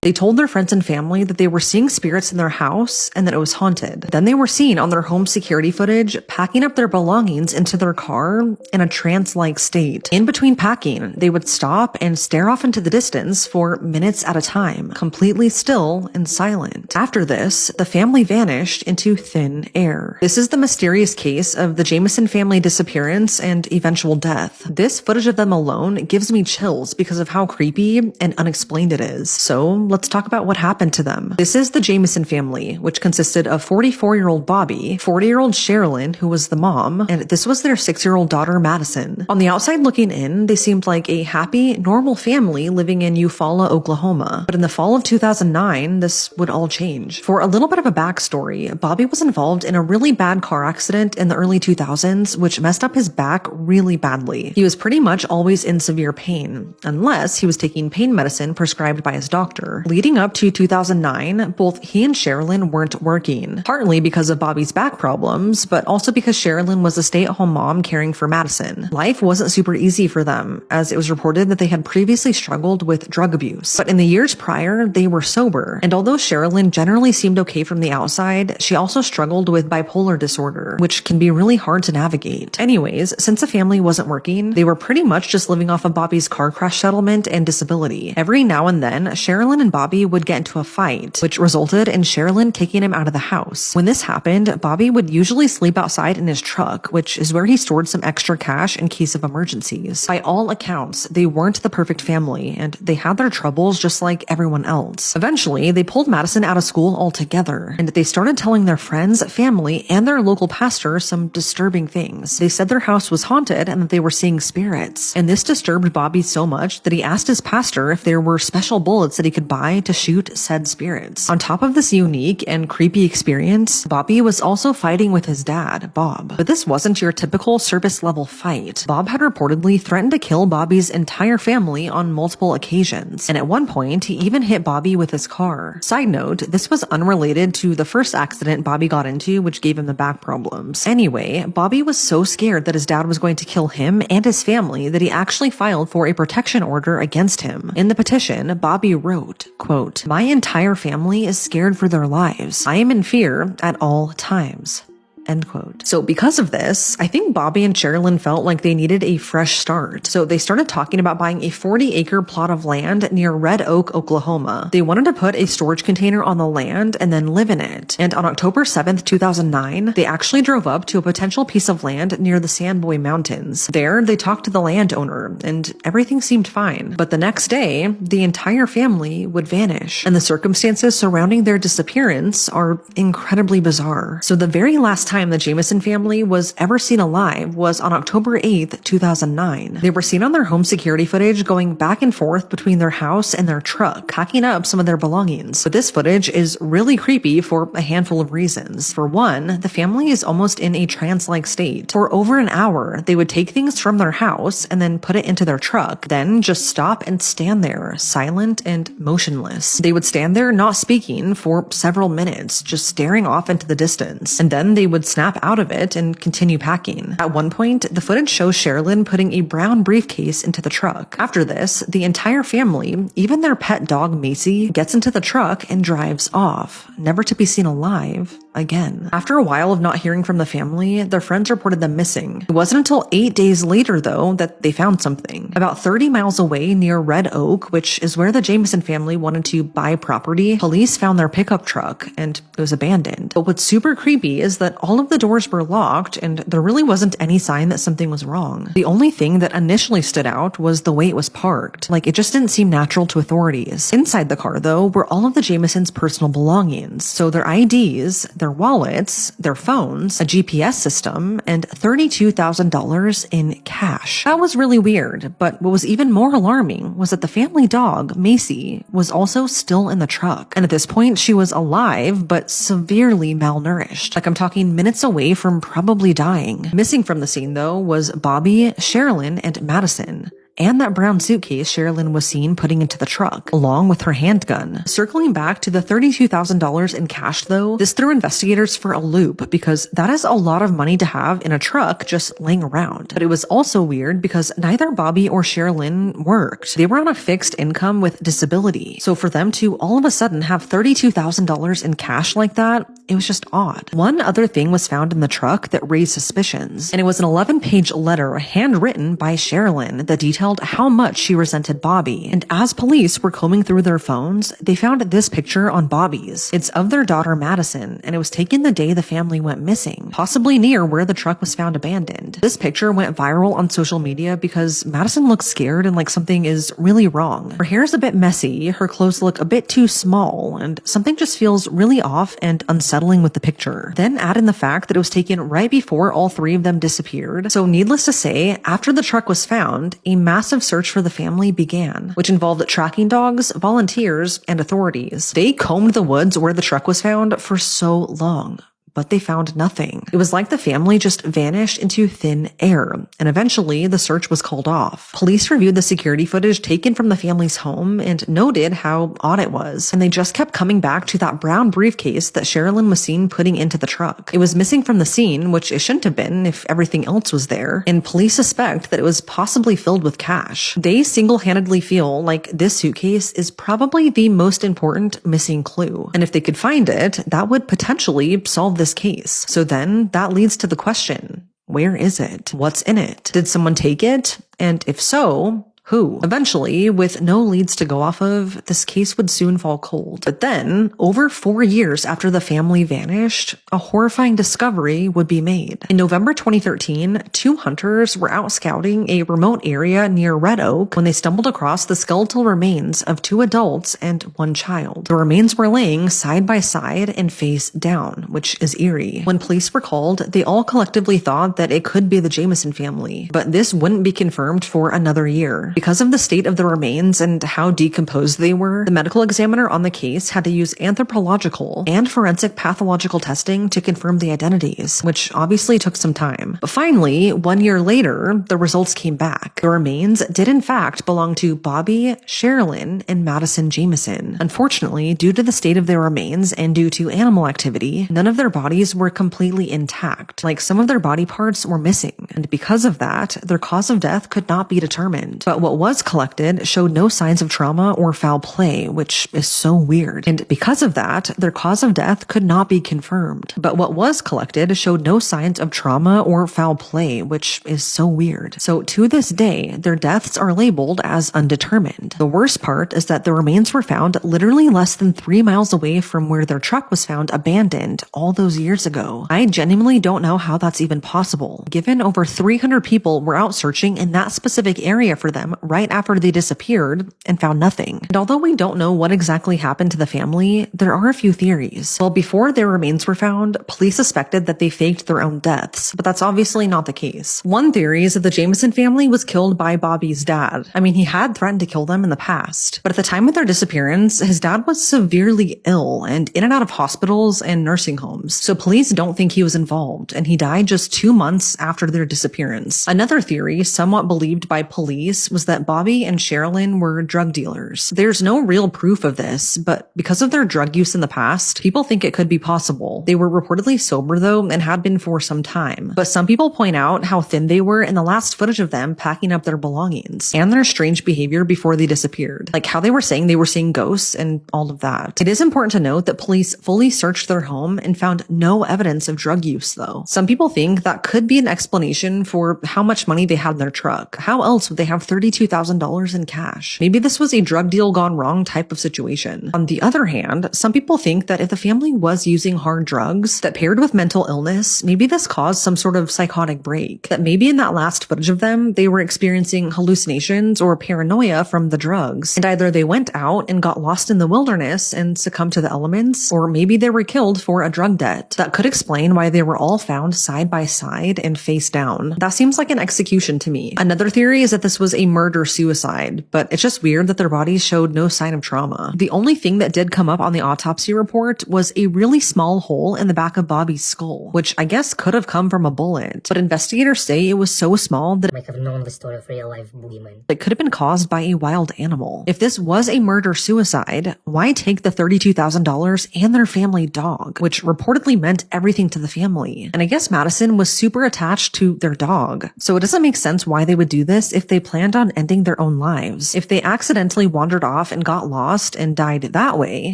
Speaker 18: They told their friends and family that they were seeing spirits in their house and that it was haunted. Then they were seen on their home security footage packing up their belongings into their car in a trance-like state. In between packing, they would stop and stare off into the distance for minutes at a time, completely still and silent. After this, the family vanished into thin air. This is the mysterious case of the Jameson family disappearance and eventual death. This footage of them alone gives me chills because of how creepy and unexplained it is. So, let's talk about what happened to them. This is the Jameson family, which consisted of 44-year-old Bobby, 40-year-old Sherilyn, who was the mom, and this was their 6-year-old daughter, Madison. On the outside looking in, they seemed like a happy, normal family living in Eufaula, Oklahoma. But in the fall of 2009, this would all change. For a little bit of a backstory, Bobby was involved in a really bad car accident in the early 2000s, which messed up his back really badly. He was pretty much always in severe pain, unless he was taking pain medicine prescribed by his doctor. Leading up to 2009, both he and Sherilyn weren't working, partly because of Bobby's back problems, but also because Sherilyn was a stay-at-home mom caring for Madison. Life wasn't super easy for them, as it was reported that they had previously struggled with drug abuse. But in the years prior, they were sober, and although Sherilyn generally seemed okay from the outside, she also struggled with bipolar disorder, which can be really hard to navigate. Anyways, since the family wasn't working, they were pretty much just living off of Bobby's car crash settlement and disability. Every now and then, Sherilyn and Bobby would get into a fight, which resulted in Sherilyn kicking him out of the house. When this happened, Bobby would usually sleep outside in his truck, which is where he stored some extra cash in case of emergencies. By all accounts, they weren't the perfect family, and they had their troubles just like everyone else. Eventually, they pulled Madison out of school altogether, and they started telling their friends, family, and their local pastor some disturbing things. They said their house was haunted and that they were seeing spirits, and this disturbed Bobby so much that he asked his pastor if there were special bullets that he could buy to shoot said spirits. On top of this unique and creepy experience, Bobby was also fighting with his dad, Bob. But this wasn't your typical service level fight. Bob had reportedly threatened to kill Bobby's entire family on multiple occasions, and at one point, he even hit Bobby with his car. Side note, this was unrelated to the first accident Bobby got into, which gave him the back problems. Anyway, Bobby was so scared that his dad was going to kill him and his family that he actually filed for a protection order against him. In the petition, Bobby wrote, quote, "My entire family is scared for their lives. I am in fear at all times." End quote. So because of this, I think Bobby and Sherilyn felt like they needed a fresh start. So they started talking about buying a 40-acre plot of land near Red Oak, Oklahoma. They wanted to put a storage container on the land and then live in it. And on October 7th, 2009, they actually drove up to a potential piece of land near the Sandboy Mountains. There, they talked to the landowner, and everything seemed fine. But the next day, the entire family would vanish. And the circumstances surrounding their disappearance are incredibly bizarre. So the very last time the Jameson family was ever seen alive was on October 8th, 2009. They were seen on their home security footage going back and forth between their house and their truck, packing up some of their belongings. But this footage is really creepy for a handful of reasons. For one, the family is almost in a trance-like state. For over an hour, they would take things from their house and then put it into their truck, then just stop and stand there, silent and motionless. They would stand there not speaking for several minutes, just staring off into the distance. And then they would snap out of it and continue packing. At one point, the footage shows Sherilyn putting a brown briefcase into the truck. After this, the entire family, even their pet dog Macy, gets into the truck and drives off, never to be seen alive again. After a while of not hearing from the family, their friends reported them missing. It wasn't until 8 days later, though, that they found something. About 30 miles away near Red Oak, which is where the Jameson family wanted to buy property, police found their pickup truck, and it was abandoned. But what's super creepy is that all of the doors were locked, and there really wasn't any sign that something was wrong. The only thing that initially stood out was the way it was parked. Like, it just didn't seem natural to authorities. Inside the car, though, were all of the Jamesons' personal belongings. So their IDs, their their wallets, their phones, a GPS system, and $32,000 in cash. That was really weird, but what was even more alarming was that the family dog, Macy, was also still in the truck. And at this point, she was alive, but severely malnourished. Like, I'm talking minutes away from probably dying. Missing from the scene, though, was Bobby, Sherilyn, and Madison, and that brown suitcase Sherilyn was seen putting into the truck, along with her handgun. Circling back to the $32,000 in cash, though, this threw investigators for a loop because that is a lot of money to have in a truck just laying around. But it was also weird because neither Bobby or Sherilyn worked. They were on a fixed income with disability. So for them to all of a sudden have $32,000 in cash like that, it was just odd. One other thing was found in the truck that raised suspicions, and it was an 11-page letter handwritten by Sherilyn that detailed how much she resented Bobby. And as police were combing through their phones, they found this picture on Bobby's. It's of their daughter Madison, and it was taken the day the family went missing, possibly near where the truck was found abandoned. This picture went viral on social media because Madison looks scared and like something is really wrong. Her hair is a bit messy, her clothes look a bit too small, and something just feels really off and unsettling with the picture. Then add in the fact that it was taken right before all three of them disappeared. So needless to say, after the truck was found, a massive search for the family began, which involved tracking dogs, volunteers, and authorities. They combed the woods where the truck was found for so long, but they found nothing. It was like the family just vanished into thin air, and eventually the search was called off. Police reviewed the security footage taken from the family's home and noted how odd it was, and they just kept coming back to that brown briefcase that Sherilyn was seen putting into the truck. It was missing from the scene, which it shouldn't have been if everything else was there, and police suspect that it was possibly filled with cash. They single-handedly feel like this suitcase is probably the most important missing clue, and if they could find it, that would potentially solve this case. So then that leads to the question, where is it? What's in it? Did someone take it? And if so, who? Eventually, with no leads to go off of, this case would soon fall cold. But then, over 4 years after the family vanished, a horrifying discovery would be made. In November 2013, 2 hunters were out scouting a remote area near Red Oak when they stumbled across the skeletal remains of 2 adults and 1 child. The remains were laying side by side and face down, which is eerie. When police were called, they all collectively thought that it could be the Jameson family, but this wouldn't be confirmed for another year. Because of the state of the remains and how decomposed they were, the medical examiner on the case had to use anthropological and forensic pathological testing to confirm the identities, which obviously took some time. But finally, 1 year later, the results came back. The remains did in fact belong to Bobby, Sherilyn, and Madison Jameson. Unfortunately, due to the state of their remains and due to animal activity, none of their bodies were completely intact. Like, some of their body parts were missing, and because of that, their cause of death could not be determined. But what was collected showed no signs of trauma or foul play, which is so weird. And because of that, their cause of death could not be confirmed. But what was collected showed no signs of trauma or foul play, which is so weird. So to this day, their deaths are labeled as undetermined. The worst part is that the remains were found literally less than 3 miles away from where their truck was found abandoned all those years ago. I genuinely don't know how that's even possible, given over 300 people were out searching in that specific area for them right after they disappeared and found nothing. And although we don't know what exactly happened to the family, there are a few theories. Well, before their remains were found, police suspected that they faked their own deaths, but that's obviously not the case. One theory is that the Jameson family was killed by Bobby's dad. I mean, he had threatened to kill them in the past, but at the time of their disappearance, his dad was severely ill and in and out of hospitals and nursing homes, so police don't think he was involved, and he died just 2 months after their disappearance. Another theory, somewhat believed by police, was that Bobby and Sherilyn were drug dealers. There's no real proof of this, but because of their drug use in the past, people think it could be possible. They were reportedly sober though, and had been for some time. But some people point out how thin they were in the last footage of them packing up their belongings, and their strange behavior before they disappeared. Like how they were saying they were seeing ghosts and all of that. It is important to note that police fully searched their home and found no evidence of drug use though. Some people think that could be an explanation for how much money they had in their truck. How else would they have $32,000 $32,000 in cash. Maybe this was a drug deal gone wrong type of situation. On the other hand, some people think that if the family was using hard drugs that paired with mental illness, maybe this caused some sort of psychotic break. That maybe in that last footage of them, they were experiencing hallucinations or paranoia from the drugs. And either they went out and got lost in the wilderness and succumbed to the elements, or maybe they were killed for a drug debt. That could explain why they were all found side by side and face down. That seems like an execution to me. Another theory is that this was a murder-suicide, but it's just weird that their bodies showed no sign of trauma. The only thing that did come up on the autopsy report was a really small hole in the back of Bobby's skull, which I guess could have come from a bullet, but investigators say it was so small that it
Speaker 19: might have known the story of real-life boogeyman.
Speaker 18: It could have been caused by a wild animal. If this was a murder-suicide, why take the $32,000 and their family dog, which reportedly meant everything to the family? And I guess Madison was super attached to their dog, so it doesn't make sense why they would do this if they planned on ending their own lives. If they accidentally wandered off and got lost and died that way,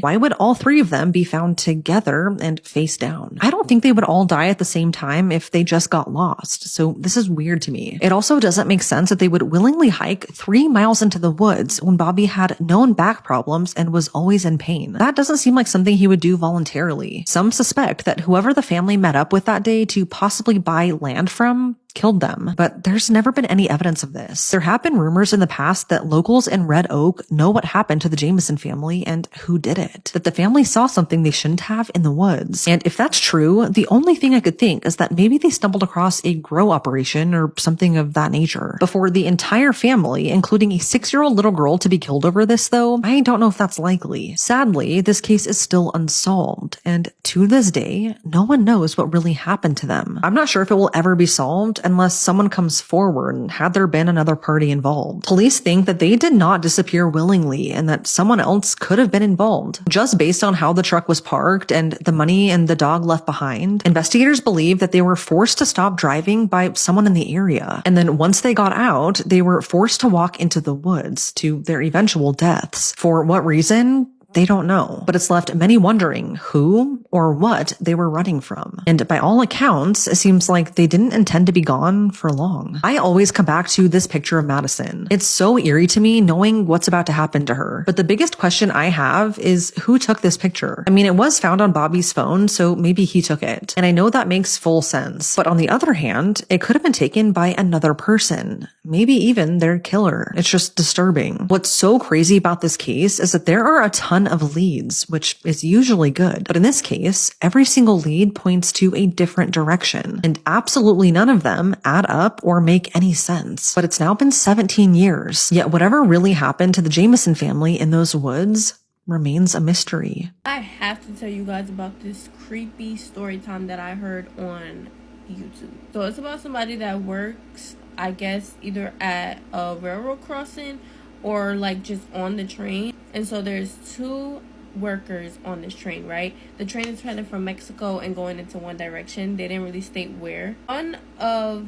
Speaker 18: why would all three of them be found together and face down? I don't think they would all die at the same time if they just got lost, so this is weird to me. It also doesn't make sense that they would willingly hike 3 miles into the woods when Bobby had known back problems and was always in pain. That doesn't seem like something he would do voluntarily. Some suspect that whoever the family met up with that day to possibly buy land from killed them, but there's never been any evidence of this. There have been rumors in the past that locals in Red Oak know what happened to the Jameson family and who did it, that the family saw something they shouldn't have in the woods. And if that's true, the only thing I could think is that maybe they stumbled across a grow operation or something of that nature. Before the entire family, including a 6-year-old little girl, to be killed over this, though, I don't know if that's likely. Sadly, this case is still unsolved, and to this day, no one knows what really happened to them. I'm not sure if it will ever be solved unless someone comes forward and had there been another party involved. Police think that they did not disappear willingly and that someone else could have been involved. Just based on how the truck was parked and the money and the dog left behind, investigators believe that they were forced to stop driving by someone in the area. And then once they got out, they were forced to walk into the woods to their eventual deaths. For what reason? They don't know, but it's left many wondering who or what they were running from. And by all accounts, it seems like they didn't intend to be gone for long. I always come back to this picture of Madison. It's so eerie to me knowing what's about to happen to her. But the biggest question I have is who took this picture? I mean, it was found on Bobby's phone, so maybe he took it. And I know that makes full sense. But on the other hand, it could have been taken by another person, maybe even their killer. It's just disturbing. What's so crazy about this case is that there are a ton of leads, which is usually good. But in this case, every single lead points to a different direction, and absolutely none of them add up or make any sense. But it's now been 17 years, yet whatever really happened to the Jameson family in those woods remains a mystery.
Speaker 20: I have to tell you guys about this creepy story time that I heard on YouTube. So it's about somebody that works, I guess, either at a railroad crossing or like just on the train. And so there's 2 workers on this train, right? The train is heading from Mexico and going into one direction. They didn't really state where. One of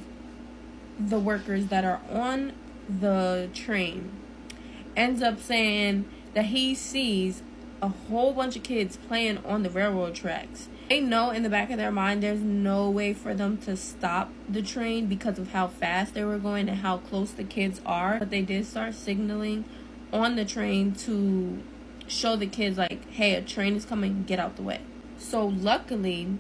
Speaker 20: the workers that are on the train ends up saying that he sees a whole bunch of kids playing on the railroad tracks. They know in the back of their mind there's no way for them to stop the train because of how fast they were going and how close the kids are. But they did start signaling on the train to show the kids like, hey, a train is coming, get out the way. So luckily,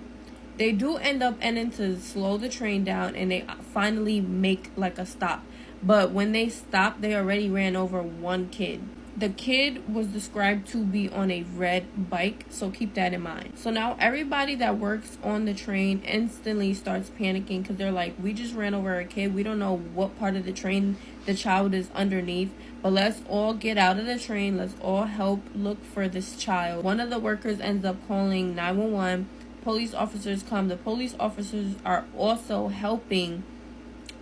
Speaker 20: they do end up ending to slow the train down and they finally make like a stop. But when they stopped, they already ran over one kid. The kid was described to be on a red bike, so keep that in mind. So now everybody that works on the train instantly starts panicking because they're like, we just ran over a kid. We don't know what part of the train the child is underneath, but let's all get out of the train. Let's all help look for this child. One of the workers ends up calling 911. Police officers come. The police officers are also helping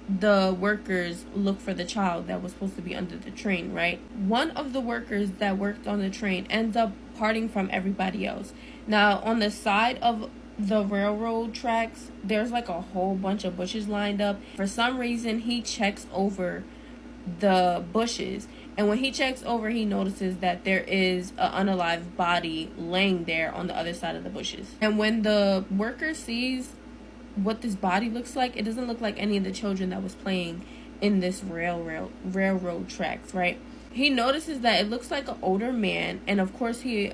Speaker 20: the workers look for the child that was supposed to be under the train, right? One of the workers that worked on the train ends up parting from everybody else. Now, on the side of the railroad tracks, there's like a whole bunch of bushes lined up. For some reason, he checks over the bushes, and when he checks over, he notices that there is an unalive body laying there on the other side of the bushes. And when the worker sees what this body looks like, it doesn't look like any of the children that was playing in this railroad tracks, right? He notices that it looks like an older man, and of course he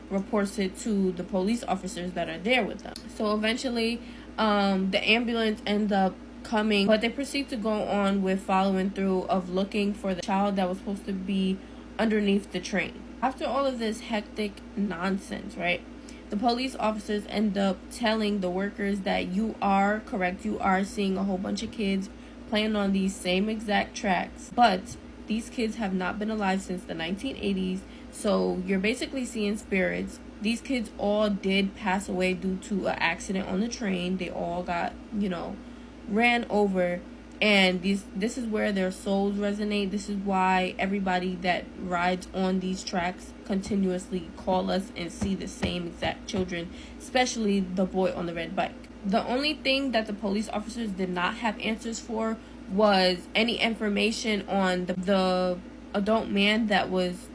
Speaker 20: reports it to the police officers that are there with them. So eventually the ambulance ends up coming, but they proceed to go on with following through of looking for the child that was supposed to be underneath the train. After all of this hectic nonsense, right, the police officers end up telling the workers that you are correct, you are seeing a whole bunch of kids playing on these same exact tracks, but these kids have not been alive since the 1980s, so you're basically seeing spirits. These kids all did pass away due to an accident on the train. They all got, ran over, and this is where their souls resonate. This is why everybody that rides on these tracks continuously call us and see the same exact children, especially the boy on the red bike. The only thing that the police officers did not have answers for was any information on the adult man that was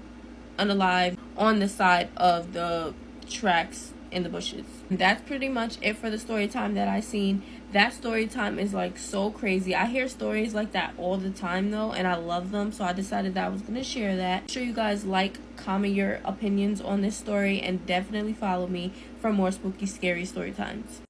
Speaker 20: unalive on the side of the tracks in the bushes. That's pretty much it for the story time that I seen. That story time is like so crazy. I hear stories like that all the time though, and I love them, so I decided that I was gonna share that. Make sure you guys like, comment your opinions on this story, and definitely follow me for more spooky, scary story times.